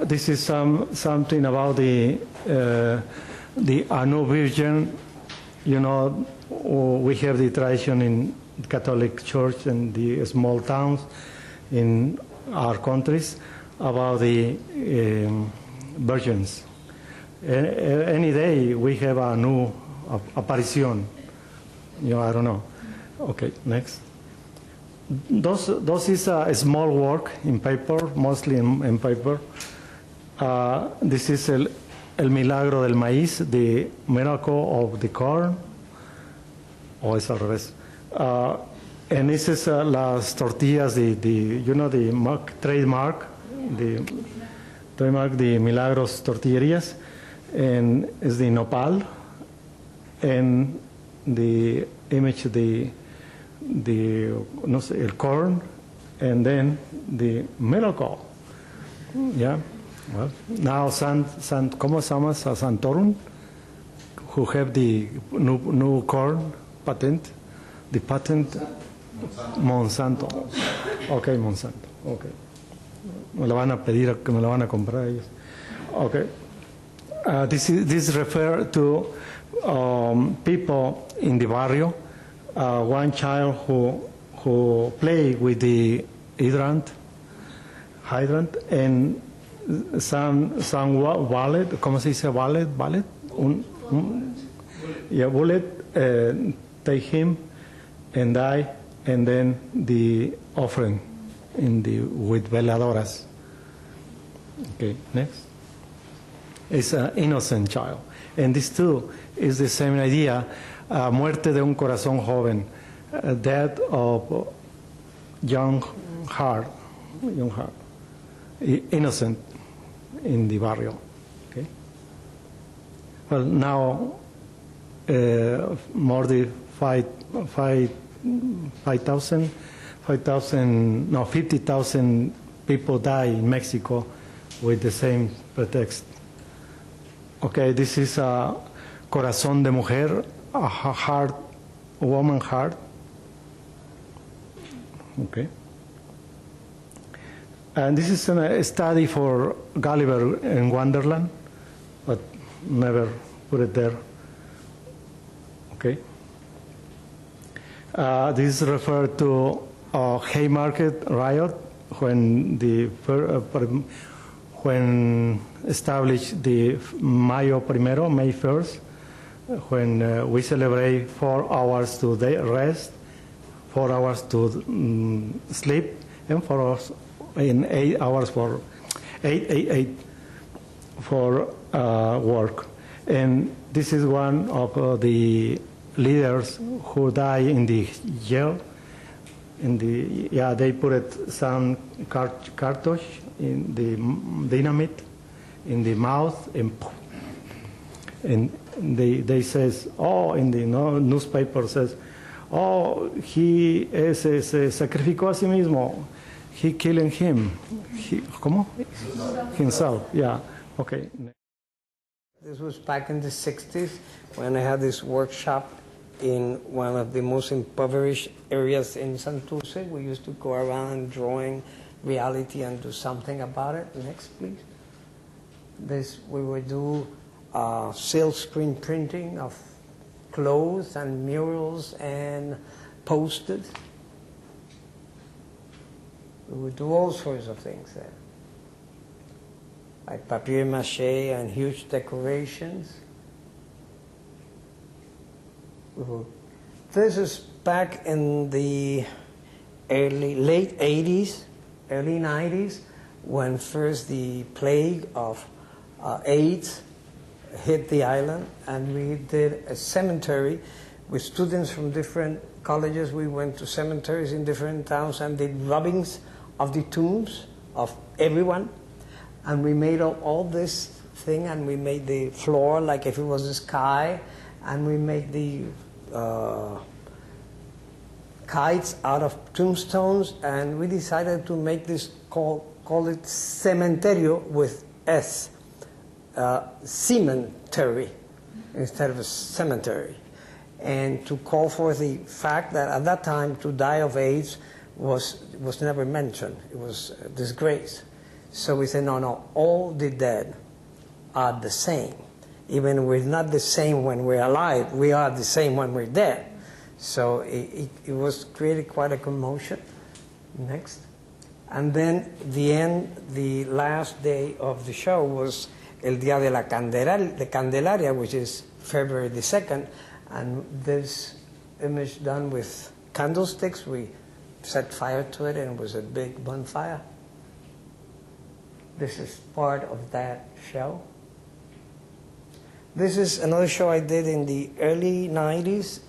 This is something about the Anu Virgin. You know, we have the tradition in Catholic Church and the small towns in our countries about the virgins. Any day we have a new apparition. You know, I don't know. Okay, next. Those is a small work in paper, mostly in paper. This is el milagro del maíz, the miracle of the corn. O es al revés. And this is las tortillas, you know, the trademark, the Milagros Tortillerías, and is the nopal, and the image, the no sé, el corn, and then the miracle. Yeah. Well, now ¿cómo se llama? Santorum, who have the new corn patent, the patent. Monsanto. Okay, Monsanto. Okay. Me lo van a pedir, que me lo van a comprar ellos. Okay. This refers to people in the barrio. One child who play with the hydrant, and some wallet. ¿Cómo se dice wallet? Wallet. Bullet. Take him and die. And then the offering with veladoras. Okay, next. It's an innocent child. And this too is the same idea, muerte de un corazón joven, death of young heart, innocent in the barrio. Okay. Well, now more than 50,000 people die in Mexico with the same pretext. Okay, this is a corazón de mujer, a heart, a woman heart. Okay. And this is a study for Gulliver in Wonderland, but never put it there. Okay. This refers to Haymarket riot when when established the Mayo Primero, May 1st, when we celebrate 4 hours to rest, 4 hours to sleep, and 4 hours in 8 hours for 8 for work. And this is one of the leaders who die in the jail. They put some cartouche in the dynamite in the mouth, and they says, in the newspaper says, he se sacrificó a sí mismo, he killing him, ¿cómo? Himself, yeah, okay. This was back in the 60s when I had this workshop in one of the most impoverished areas in Santurce. We used to go around drawing reality and do something about it. Next, please. We would do silk screen printing of clothes and murals and posted. We would do all sorts of things there, like papier-mâché and huge decorations. This is back in the late 80s, early 90s, when first the plague of AIDS hit the island, and we did a cemetery with students from different colleges. We went to cemeteries in different towns and did rubbings of the tombs of everyone. And we made all this thing, and we made the floor like if it was the sky, and we made the kites out of tombstones, and we decided to make this, call it cementerio with S, cemetery instead of a cemetery, and to call for the fact that at that time to die of AIDS was never mentioned. It was a disgrace. So we said, no, all the dead are the same. Even we're not the same when we're alive, we are the same when we're dead. So it was created quite a commotion. Next. And then the last day of the show was El Día de la Candelaria, which is February the 2nd. And this image done with candlesticks, we set fire to it, and it was a big bonfire. This is part of that show. This is another show I did in the early 90s,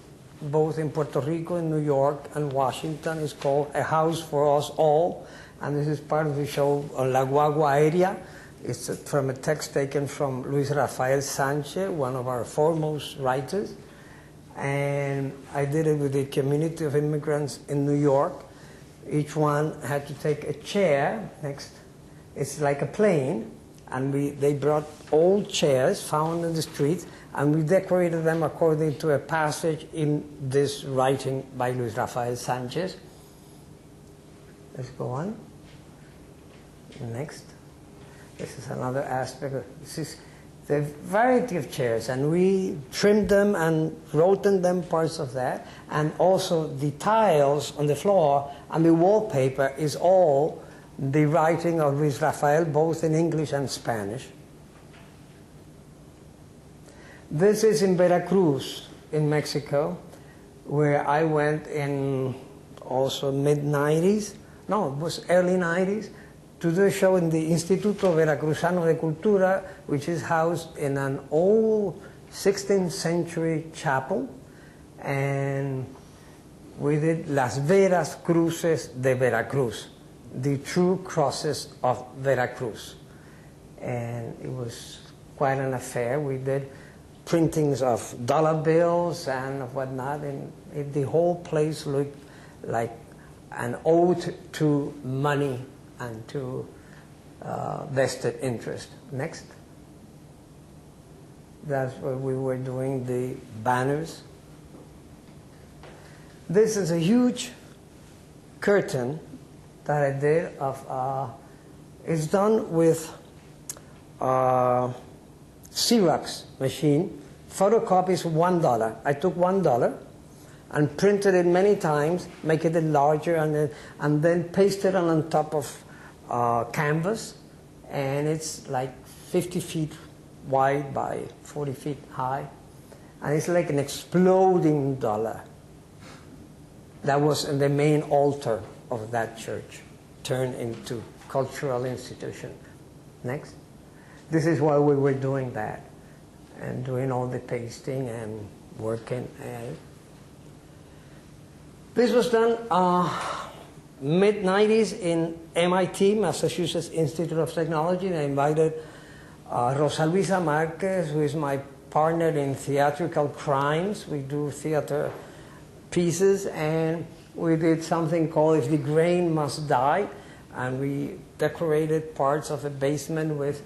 both in Puerto Rico, in New York, and Washington. It's called A House for Us All, and this is part of the show on La Guagua area. It's from a text taken from Luis Rafael Sanchez, one of our foremost writers, and I did it with a community of immigrants in New York. Each one had to take a chair. Next. It's like a plane, and they brought old chairs found in the streets, and we decorated them according to a passage in this writing by Luis Rafael Sanchez. Let's go on. Next. This is another aspect of this is the variety of chairs, and we trimmed them and wrote in them parts of that, and also the tiles on the floor and the wallpaper is all the writing of Luis Rafael, both in English and Spanish. This is in Veracruz, in Mexico, where I went in also mid-90s, no, it was early 90s, to do a show in the Instituto Veracruzano de Cultura, which is housed in an old 16th century chapel, and we did Las Veras Cruces de Veracruz, the true crosses of Veracruz. And it was quite an affair. We did printings of dollar bills and whatnot, and the whole place looked like an ode to money and to vested interest. Next. That's where we were doing the banners. This is a huge curtain that I did of, it's done with Xerox machine, photocopies $1. I took $1 and printed it many times, making it larger, and then pasted it on top of canvas, and it's like 50 feet wide by 40 feet high, and it's like an exploding dollar. That was in the main altar of that church, turned into cultural institution. Next. This is why we were doing that, and doing all the pasting and working. This was done mid-90s in MIT, Massachusetts Institute of Technology, and I invited Rosa Luisa Marquez, who is my partner in theatrical crimes. We do theater pieces, and we did something called If the Grain Must Die, and we decorated parts of a basement with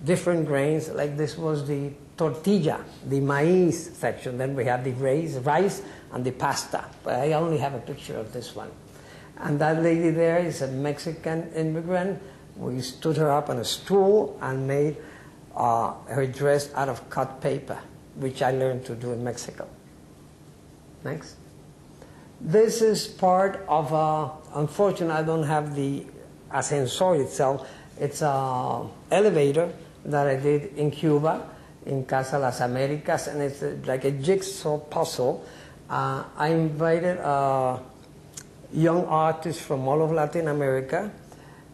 different grains, like this was the tortilla, the maize section. Then we had the rice and the pasta. But I only have a picture of this one. And that lady there is a Mexican immigrant. We stood her up on a stool and made her dress out of cut paper, which I learned to do in Mexico. Next. This is part of, unfortunately, I don't have the ascensor itself. It's an elevator that I did in Cuba, in Casa Las Americas, and it's like a jigsaw puzzle. I invited young artists from all of Latin America,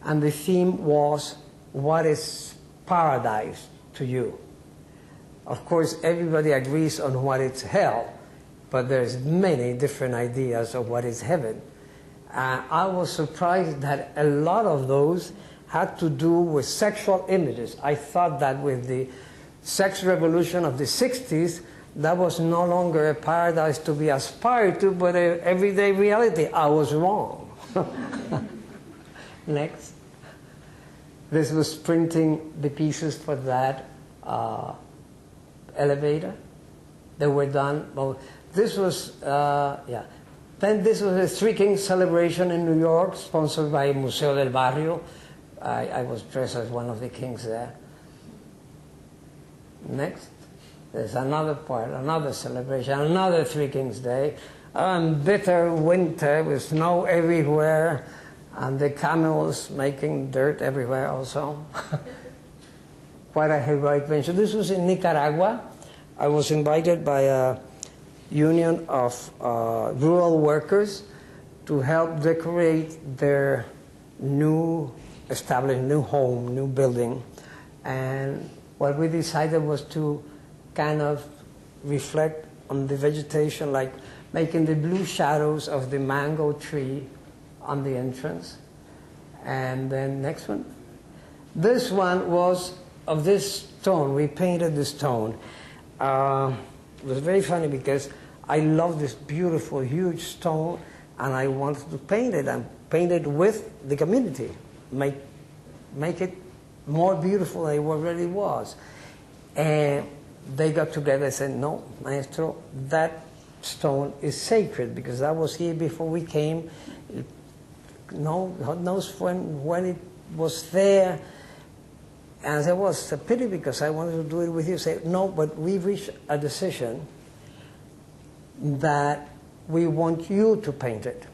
and the theme was, what is paradise to you? Of course, everybody agrees on what is hell, but there's many different ideas of what is heaven. I was surprised that a lot of those had to do with sexual images. I thought that with the sex revolution of the 60s, that was no longer a paradise to be aspired to, but an everyday reality. I was wrong. Next. This was printing the pieces for that elevator. They were done. Well, this was, yeah. Then this was a Three Kings celebration in New York, sponsored by Museo del Barrio. I was dressed as one of the kings there. Next. There's another part, another celebration, another Three Kings Day. Bitter winter with snow everywhere, and the camels making dirt everywhere also. Quite a heroic venture. This was in Nicaragua. I was invited by a union of rural workers to help decorate their established new home, new building. And what we decided was to kind of reflect on the vegetation, like making the blue shadows of the mango tree on the entrance. And then next one. This one was of this stone. We painted this stone. It was very funny because I love this beautiful, huge stone, and I wanted to paint it and paint it with the community, make it more beautiful than it already was. And they got together and said, no, Maestro, that stone is sacred because that was here before we came. No, God knows when it was there. And I said, well, it's a pity because I wanted to do it with you. Say, no, but we reached a decision that we want you to paint it.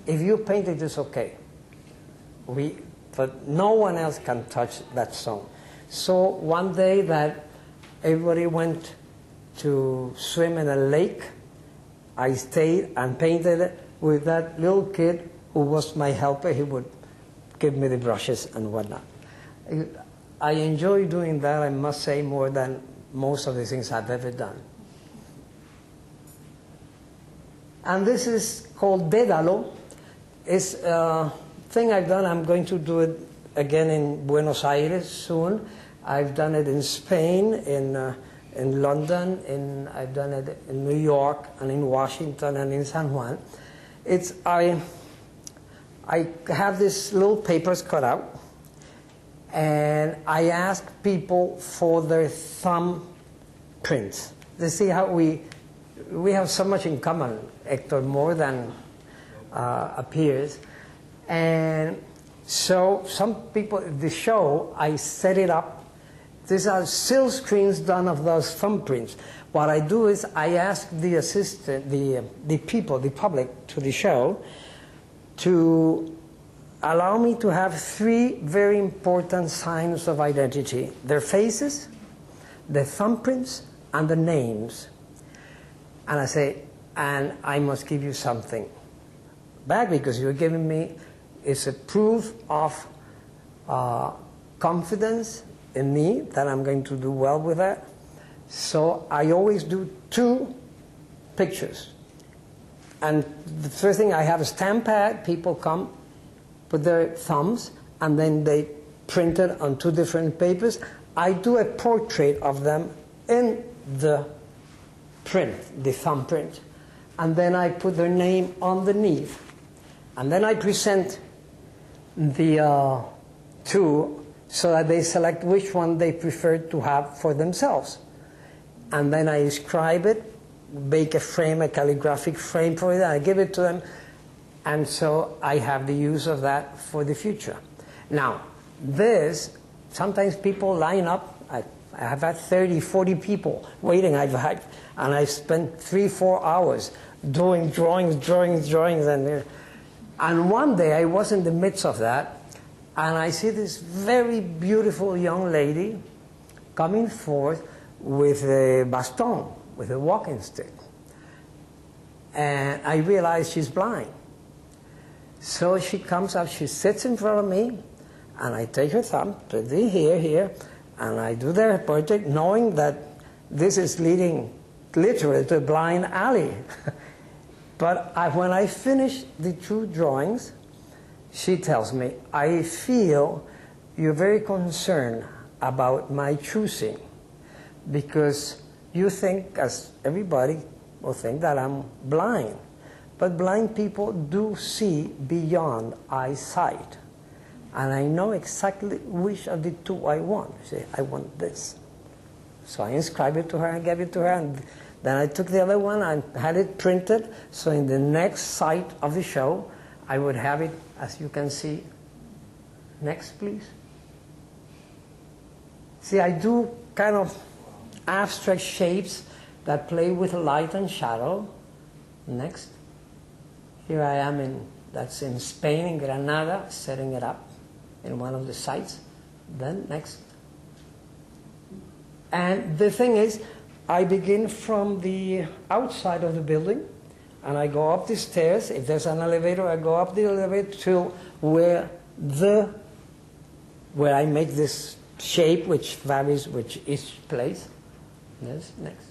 If you paint it, it's okay. But no one else can touch that stone. So one day that everybody went to swim in a lake, I stayed and painted it with that little kid who was my helper. He would give me the brushes and whatnot. I enjoy doing that, I must say, more than most of the things I've ever done. And this is called Dédalo. It's a thing I've done. I'm going to do it again in Buenos Aires soon. I've done it in Spain, in London, I've done it in New York, and in Washington, and in San Juan. I have these little papers cut out, and I ask people for their thumb prints. They see how we have so much in common, Hector, more than appears. And so some people, the show, I set it up. These are silk screens done of those thumbprints. What I do is I ask the assistant, the people, the public to the show, to allow me to have 3 very important signs of identity: their faces, the thumbprints, and the names. And I say, and I must give you something back because you're giving me, it's a proof of confidence in me that I'm going to do well with that. So I always do 2 pictures. And the first thing, I have a stamp pad. People come, put their thumbs, and then they print it on 2 different papers. I do a portrait of them in the print, the thumbprint. And then I put their name underneath. And then I present the 2 so that they select which one they prefer to have for themselves. And then I inscribe it, make a frame, a calligraphic frame for it, and I give it to them. And so I have the use of that for the future. Now, this, sometimes people line up. I have had 30, 40 people waiting. And I spent 3-4 hours doing drawings. And one day I was in the midst of that, and I see this very beautiful young lady coming forth with a baston, with a walking stick. And I realize she's blind. So she comes up, she sits in front of me, and I take her thumb, put it here, and I do the portrait, knowing that this is leading literally to a blind alley. But when I finish the 2 drawings, she tells me, I feel you're very concerned about my choosing because you think, as everybody will think, that I'm blind. But blind people do see beyond eyesight. And I know exactly which of the 2 I want. I say, I want this. So I inscribed it to her and gave it to her. And then I took the other one and had it printed. So in the next site of the show, I would have it, as you can see. Next, please. See, I do kind of abstract shapes that play with light and shadow. Next. Here I am that's in Spain, in Granada, setting it up in one of the sites. Then next. And the thing is, I begin from the outside of the building, and I go up the stairs. If there's an elevator, I go up the elevator till where I make this shape, which varies with each place. Yes, next.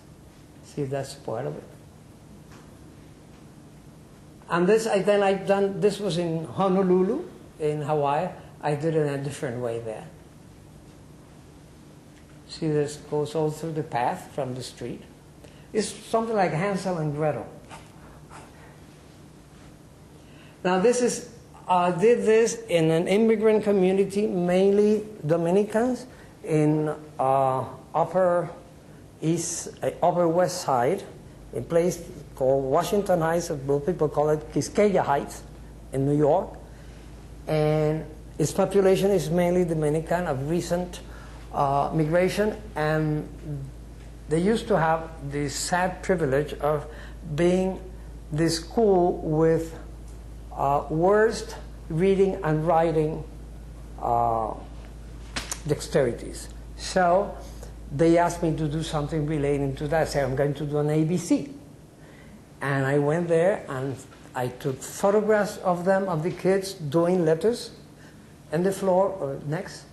See, that's part of it. And this was in Honolulu, in Hawaii. I did it in a different way there. See, this goes all through the path from the street. It's something like Hansel and Gretel. Now I did this in an immigrant community, mainly Dominicans, in Upper West Side, a place called Washington Heights, people call it Quisqueya Heights, in New York. And its population is mainly Dominican of recent migration, and they used to have the sad privilege of being the school with worst reading and writing dexterities. So they asked me to do something relating to that. I said, I'm going to do an ABC. And I went there and I took photographs of them, of the kids doing letters on the floor. Or next.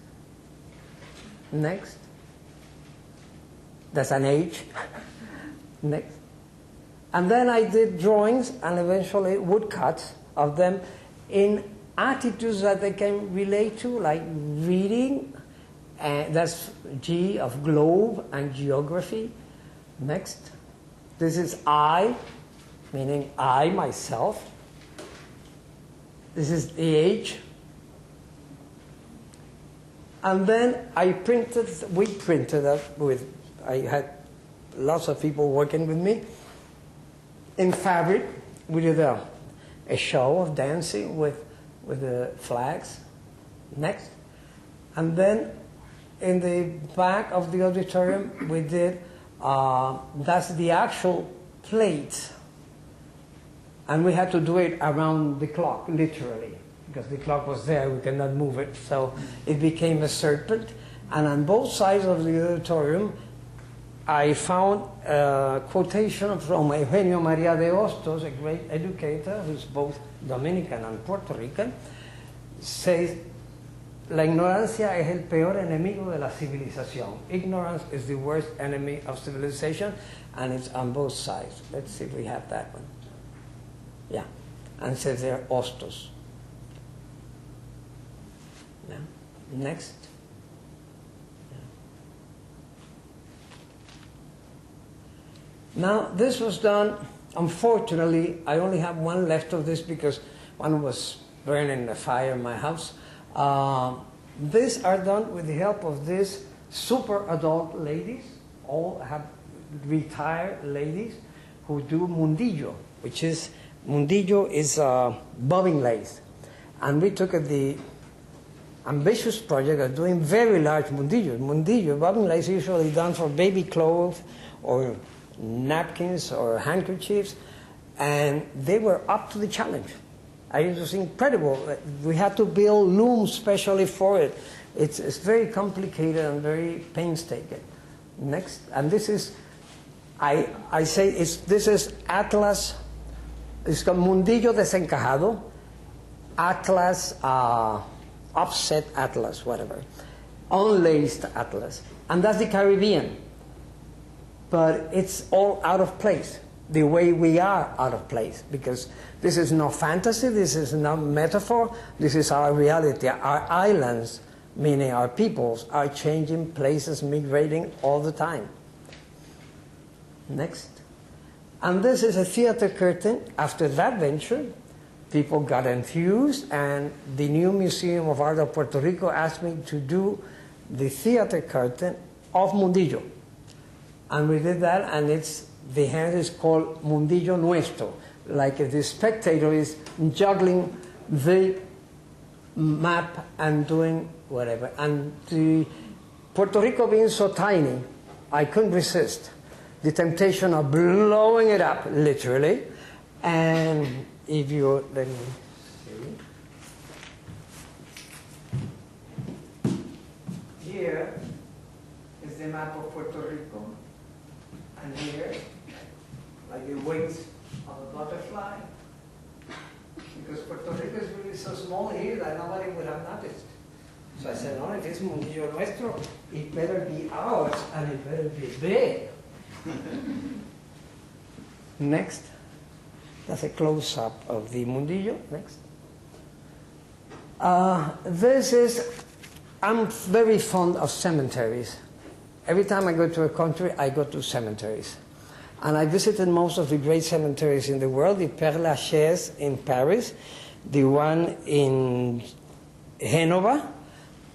Next. That's an H. Next. And then I did drawings and eventually woodcuts of them in attitudes that they can relate to, like reading, and that's G of globe and geography. Next. This is I, meaning I, myself. This is the H. And then we printed up I had lots of people working with me. In fabric, we did a show of dancing with the flags. Next. And then in the back of the auditorium, we did, that's the actual plate. And we had to do it around the clock, literally, because the clock was there, we cannot move it. So it became a serpent. And on both sides of the auditorium, I found a quotation from Eugenio María de Hostos, a great educator who's both Dominican and Puerto Rican, says, La ignorancia es el peor enemigo de la civilización. Ignorance is the worst enemy of civilization, and it's on both sides. Let's see if we have that one. Yeah, and it says there, Hostos. Yeah. Next. Now, this was done, unfortunately, I only have one left of this because one was burning in the fire in my house. These are done with the help of these super adult ladies, all have retired ladies who do mundillo, which is, mundillo is bobbing lace. And we took the ambitious project of doing very large mundillos. Mundillo, bobbing lace, usually done for baby clothes or napkins or handkerchiefs, and they were up to the challenge. It was incredible. We had to build looms specially for it. It's very complicated and very painstaking. Next, and this is, I say this is Atlas. It's called Mundillo desencajado, Atlas, offset Atlas, whatever, unlaced Atlas, and that's the Caribbean. but it's all out of place, the way we are out of place, because this is no fantasy, this is no metaphor, this is our reality. Our islands, meaning our peoples, are changing places, migrating all the time. Next. And this is a theater curtain. After that venture, people got enthused, and the new Museum of Art of Puerto Rico asked me to do the theater curtain of Mundillo. And we did that, and the hand is called Mundillo Nuestro, like if the spectator is juggling the map and doing whatever. And the Puerto Rico being so tiny, I couldn't resist the temptation of blowing it up, literally. And if you, let me see. Here is the map of Puerto Rico. And here, like the wings of a butterfly. Because Puerto Rico is really so small here that nobody would have noticed. So I said, no, if it's Mundillo Nuestro, it better be ours, and it better be big. Next. That's a close-up of the Mundillo. Next. I'm very fond of cemeteries. Every time I go to a country, I go to cemeteries. And I visited most of the great cemeteries in the world, the Père Lachaise in Paris, the one in Genova,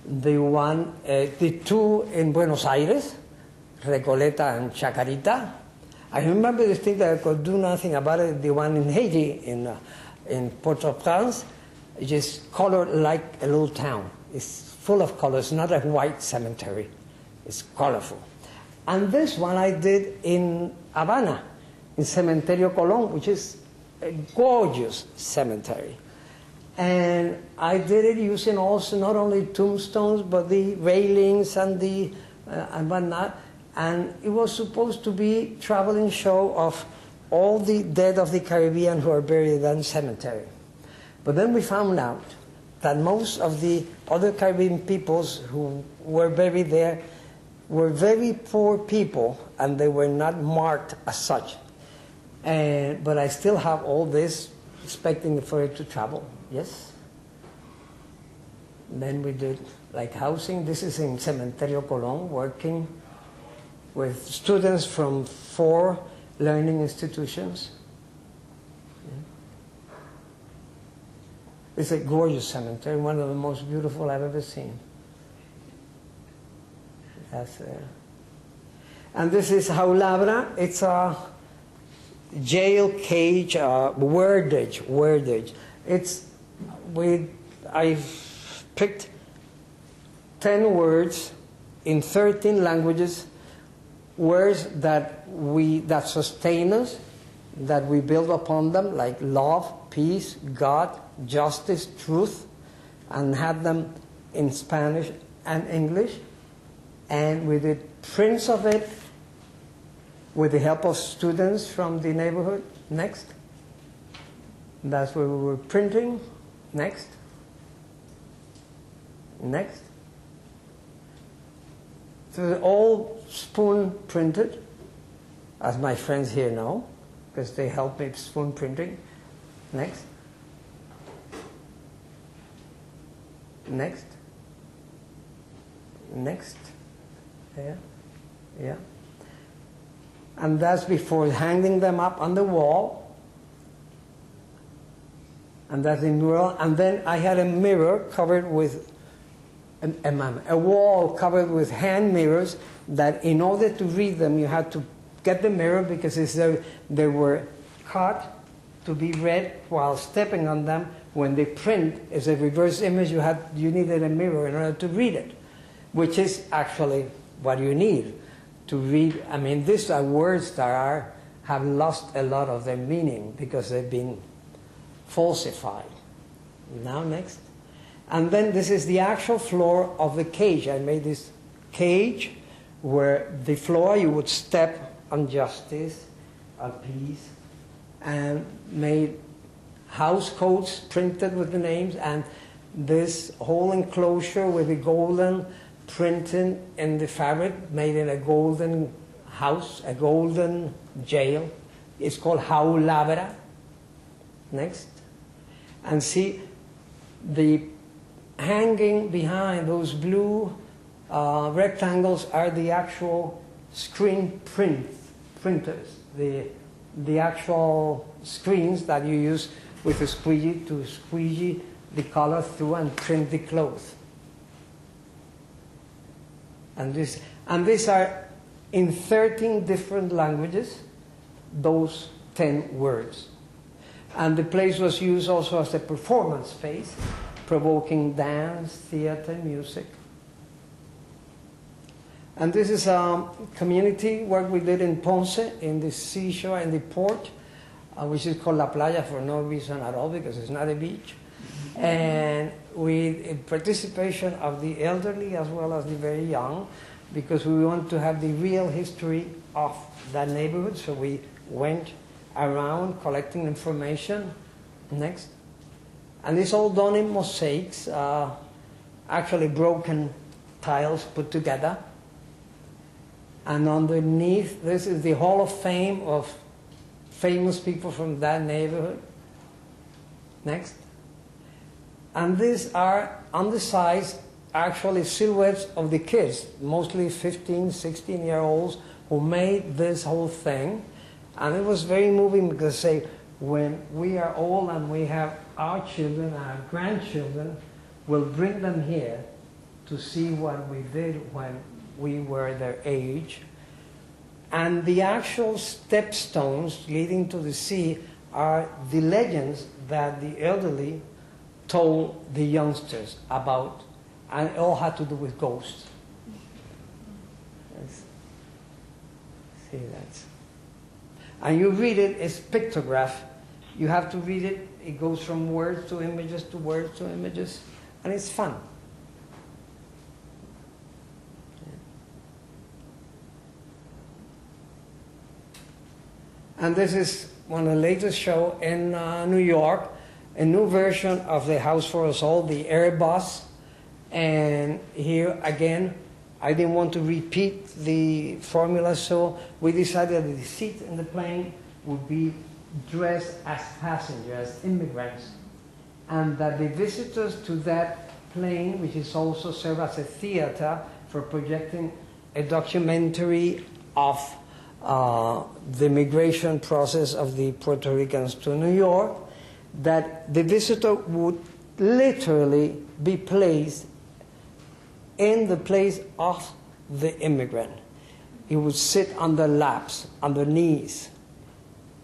the two in Buenos Aires, Recoleta and Chacarita. I remember the thing that I could do nothing about it, the one in Haiti, in Port-au-Prince, which is colored like a little town. It's full of colors, not a white cemetery. It's colorful. And this one I did in Havana, in Cementerio Colón, which is a gorgeous cemetery. And I did it using also not only tombstones, but the railings and and whatnot. And it was supposed to be a traveling show of all the dead of the Caribbean who are buried in that cemetery. But then we found out that most of the other Caribbean peoples who were buried there were very poor people, and they were not marked as such. But I still have all this, expecting for it to travel. Yes? Then we did like housing. This is in Cementerio Colón, working with students from 4 learning institutions. It's a gorgeous cemetery, one of the most beautiful I've ever seen. That's there. And this is Jaulabra. It's a jail cage, wordage. I've picked 10 words in 13 languages, words that sustain us, that we build upon them, like love, peace, God, justice, truth, and had them in Spanish and English. And we did prints of it with the help of students from the neighborhood. Next. That's where we were printing. Next. Next. So they're all spoon printed, as my friends here know, because they help me spoon printing. Next. Next. Next. Yeah. Yeah. And that's before hanging them up on the wall. And that's the mural. And then I had a mirror covered with a wall covered with hand mirrors, that in order to read them you had to get the mirror, because they were cut to be read while stepping on them. When they print as a reverse image, you needed a mirror in order to read it, which is actually what you need to read. I mean, these are words that have lost a lot of their meaning because they've been falsified. Now next. And then this is the actual floor of the cage. I made this cage where the floor you would step on justice, on peace, and made house codes printed with the names, and this whole enclosure with the golden printing in the fabric, made in a golden house, a golden jail. It's called Jaulabra. Next. And see the hanging behind those blue rectangles are the actual screen printers, the actual screens that you use with a squeegee to squeegee the color through and print the clothes. And these are in 13 different languages, those 10 words. And the place was used also as a performance space, provoking dance, theater, music. And this is a community work we did in Ponce, in the seashore, in the port, which is called La Playa for no reason at all, because it's not a beach. And with participation of the elderly as well as the very young, because we want to have the real history of that neighborhood. So we went around collecting information. Next. And it's all done in mosaics, actually broken tiles put together. And underneath, this is the Hall of Fame of famous people from that neighborhood. Next. And these are, on the sides, actually silhouettes of the kids, mostly 15, 16-year-olds, who made this whole thing. And it was very moving because, say, when we are old and we have our children, our grandchildren, we'll bring them here to see what we did when we were their age. And the actual stepstones leading to the sea are the legends that the elderly told the youngsters about, and it all had to do with ghosts. Let's see that. And you read it, it's pictograph. You have to read it. It goes from words to images to words to images, and it's fun. And this is one of the latest show in New York, a new version of the House for Us All, the Airbus. And here again, I didn't want to repeat the formula, so we decided that the seats in the plane would be dressed as passengers, as immigrants, and that the visitors to that plane, which is also served as a theater for projecting a documentary of the migration process of the Puerto Ricans to New York, that the visitor would literally be placed in the place of the immigrant. He would sit on their laps, on their knees,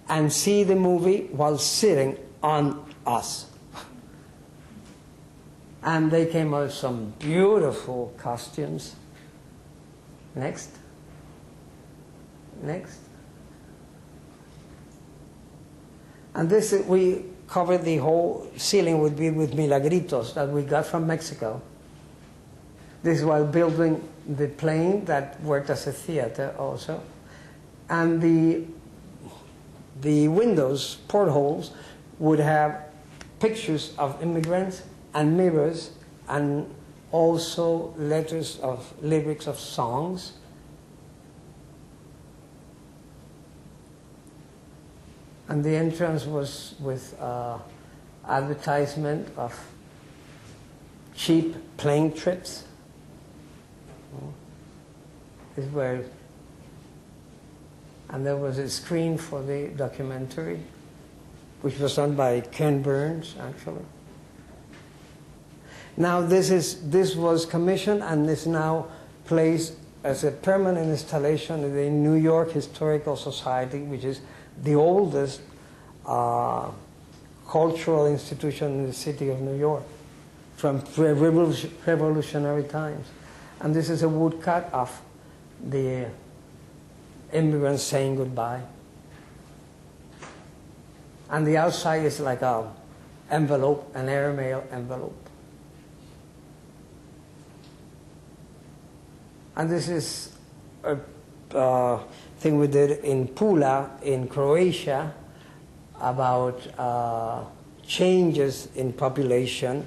and see the movie while sitting on us. And they came out with some beautiful costumes. Next. Next. And this, we covered the whole ceiling with milagritos that we got from Mexico. This was building the plane that worked as a theater also. And the windows, portholes, would have pictures of immigrants and mirrors, and also letters of lyrics of songs. And the entrance was with advertisement of cheap plane trips. Is where, and there was a screen for the documentary, which was done by Ken Burns, actually. Now this was commissioned and is now placed as a permanent installation in the New York Historical Society, which is the oldest cultural institution in the city of New York from revolutionary times. And this is a woodcut of the immigrants saying goodbye. And the outside is like an envelope, an airmail envelope. And this is a thing we did in Pula, in Croatia, about changes in population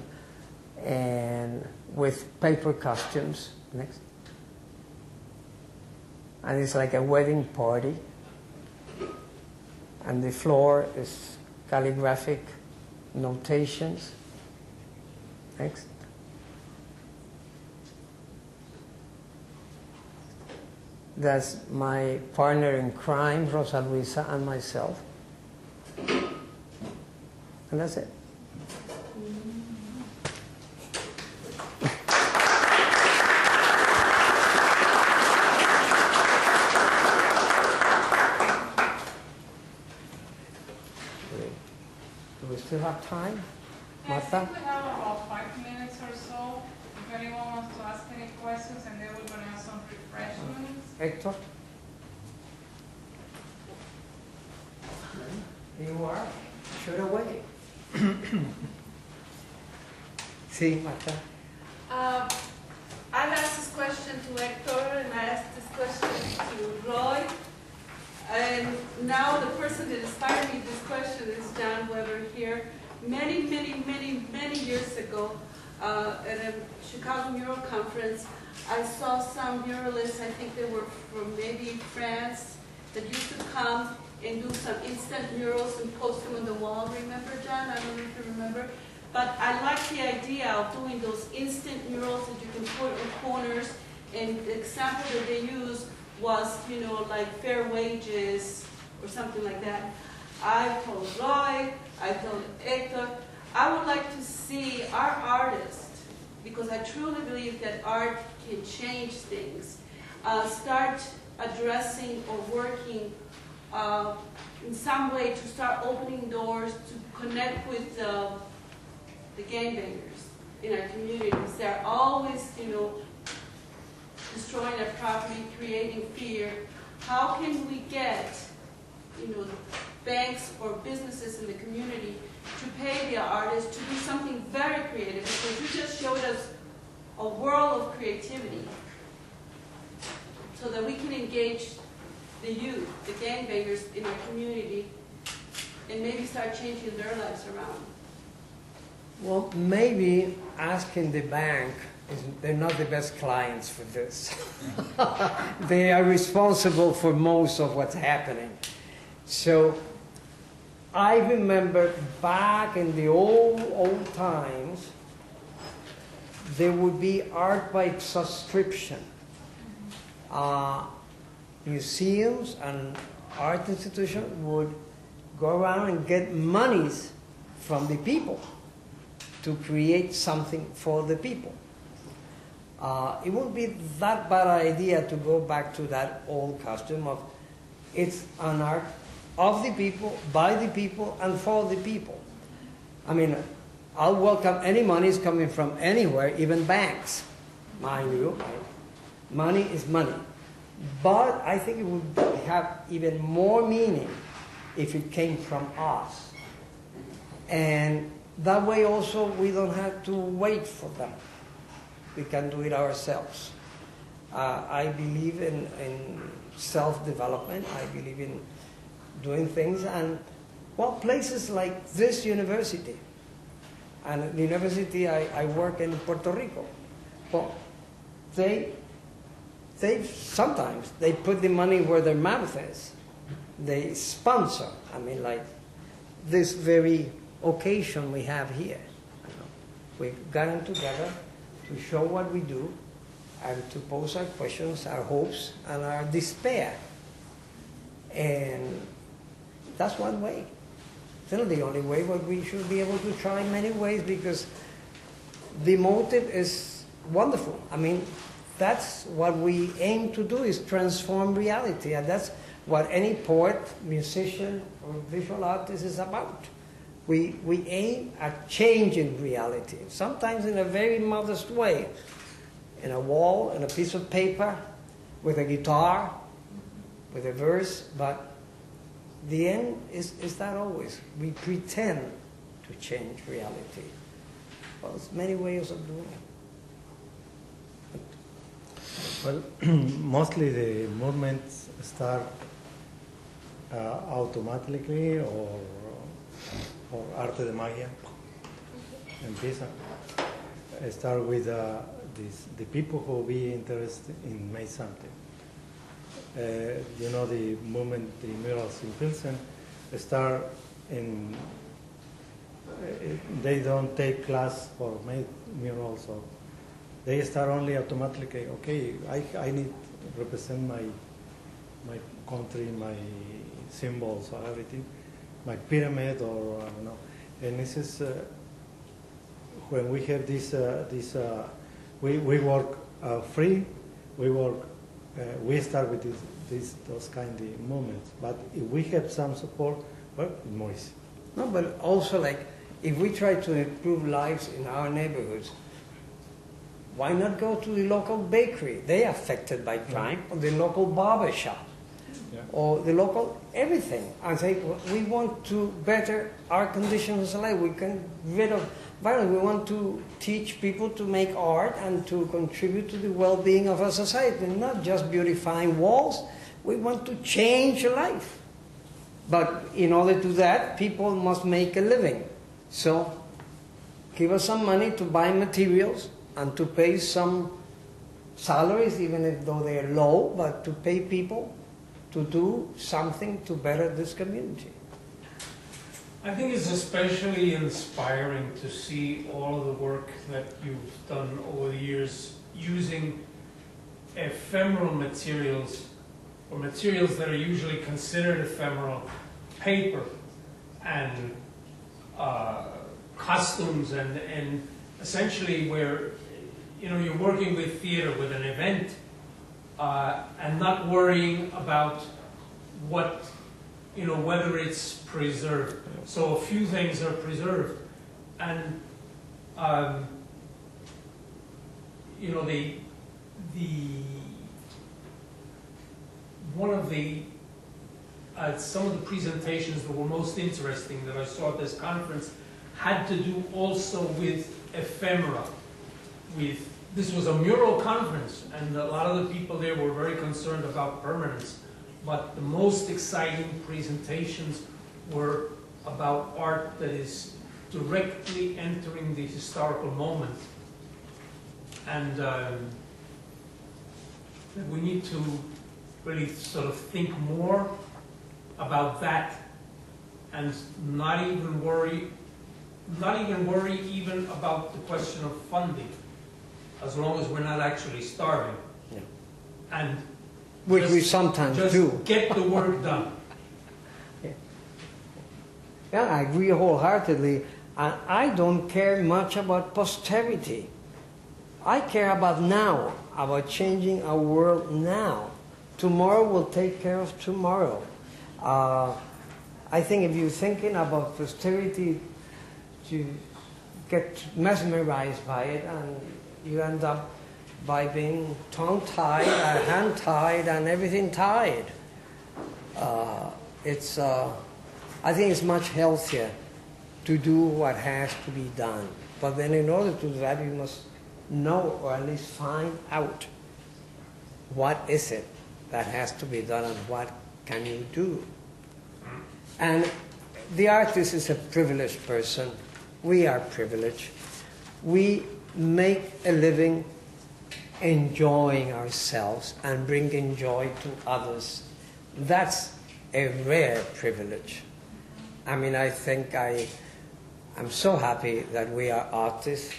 and with paper costumes. Next. and it's like a wedding party. And the floor is calligraphic notations. Next. That's my partner in crime, Rosa Luisa, and myself. And that's it. Do we still have time, I Martha? think we have about 5 minutes or so. If anyone wants to ask any questions, and then we're going to have some refreshments. Hector? You are? Shoot away. See, Martha? I've asked this question to Hector, and I asked this question to Roy. And now the person that inspired me this question is John Weber here. Many years ago, at a Chicago Mural Conference, I saw some muralists, I think they were from maybe France, that used to come and do some instant murals and post them on the wall. Remember, John? I don't know if you remember. But I like the idea of doing those instant murals that you can put on corners. And the example that they used was, you know, like fair wages or something like that. I told Roy, I told Hector, I would like to see our artists, because I truly believe that art can change things, start addressing or working in some way to start opening doors to connect with the gangbangers in our communities. They're always, you know, destroying their property, creating fear. How can we get, you know, banks or businesses in the community to pay the artists to do something very creative? Because you just showed us a world of creativity, so that we can engage the youth, the gangbangers in our community, and maybe start changing their lives around. Well, maybe asking the bank, they're not the best clients for this. They are responsible for most of what's happening. So I remember back in the old times, there would be art by subscription. Museums and art institutions would go around and get monies from the people to create something for the people. It wouldn't be that bad idea to go back to that old custom of it's an art of the people, by the people, and for the people. I mean, I'll welcome any monies coming from anywhere, even banks, mind you. Money is money. But I think it would have even more meaning if it came from us. And that way also we don't have to wait for them. We can do it ourselves. I believe in self-development. I believe in doing things. And, well, places like this university, and the university I work in Puerto Rico, well, they sometimes they put the money where their mouth is. They sponsor. I mean, like this very occasion we have here. You know, we've gotten together to show what we do and to pose our questions, our hopes, and our despair. And that's one way. It's not the only way, but we should be able to try many ways, because the motive is wonderful. I mean, that's what we aim to do, is transform reality. And that's what any poet, musician, or visual artist is about. We aim at changing reality, sometimes in a very modest way, in a wall, in a piece of paper, with a guitar, with a verse, but the end is that always. We pretend to change reality. Well, there's many ways of doing it. Well, mostly the movements start automatically, or arte de magia. Empieza. Start with the people who be interested in make something. You know, the movement, the murals in Pilsen start in, they don't take class for make murals, so they start only automatically, okay, I need to represent my country, my symbols or everything, my pyramid or I don't know. And this is when we have we work free, we start with those kind of moments. But if we have some support, well, it's more easy. No, but also like if we try to improve lives in our neighborhoods, why not go to the local bakery? They are affected by crime, or the local barber shop, or the local everything. And say, well, we want to better our conditions of life. We can get rid of violence. We want to teach people to make art and to contribute to the well-being of our society, not just beautifying walls. We want to change life. But in order to do that, people must make a living. So give us some money to buy materials and to pay some salaries, even if though they are low, but to pay people to do something to better this community. I think it's especially inspiring to see all of the work that you've done over the years using ephemeral materials, or materials that are usually considered ephemeral, paper and costumes, and essentially where you're working with theater, with an event, and not worrying about what whether it's preserved. So a few things are preserved, and some of the presentations that were most interesting that I saw at this conference had to do also with ephemera. This was a mural conference, and a lot of the people there were very concerned about permanence. But the most exciting presentations were about art that is directly entering the historical moment. And we need to really sort of think more about that, and not even worry even about the question of funding, as long as we're not actually starving. Yeah. And which we sometimes do. Just get the work done. Yeah, I agree wholeheartedly. And I don't care much about posterity. I care about now, about changing our world now. Tomorrow will take care of tomorrow. I think if you're thinking about posterity, you get mesmerized by it, and you end up by being tongue-tied, hand-tied, and everything tied. I think it's much healthier to do what has to be done. But then in order to do that, you must know, or at least find out, what is it that has to be done and what can you do. And the artist is a privileged person. We are privileged. We make a living enjoying ourselves and bringing joy to others. That's a rare privilege. I mean, I think I'm so happy that we are artists.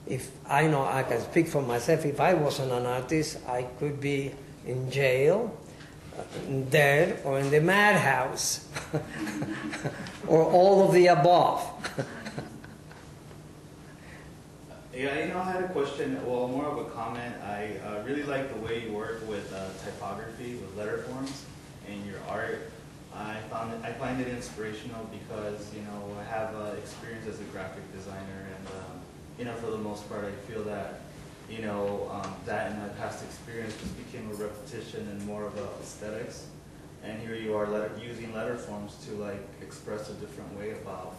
If I know I can speak for myself, if I wasn't an artist, I could be in jail, dead, or in the madhouse, or all of the above. Yeah, I had a question, well, more of a comment. I really like the way you work with typography, with letter forms, and your art. I find it inspirational because, I have experience as a graphic designer, and, for the most part, I feel that, that in my past experience just became a repetition and more of aesthetics. And here you are using letter forms to, express a different way about,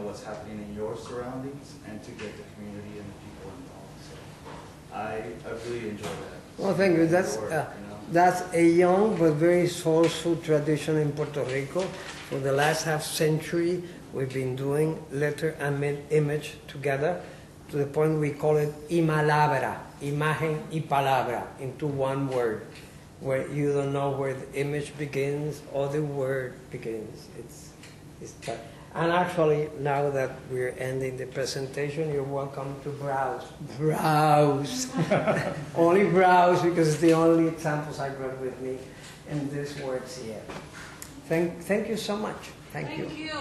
what's happening in your surroundings and to get the community and the people involved. So I really enjoy that. Well, thank you. That's a young but very soulful tradition in Puerto Rico. For the last half century, we've been doing letter and image together to the point we call it imalabra, imagen y palabra, into one word. where you don't know where the image begins or the word begins. It's tough. And actually, now that we're ending the presentation, you're welcome to browse. Browse. Only browse, because it's the only examples I brought with me in these words here. Thank you so much. Thank you. Thank you.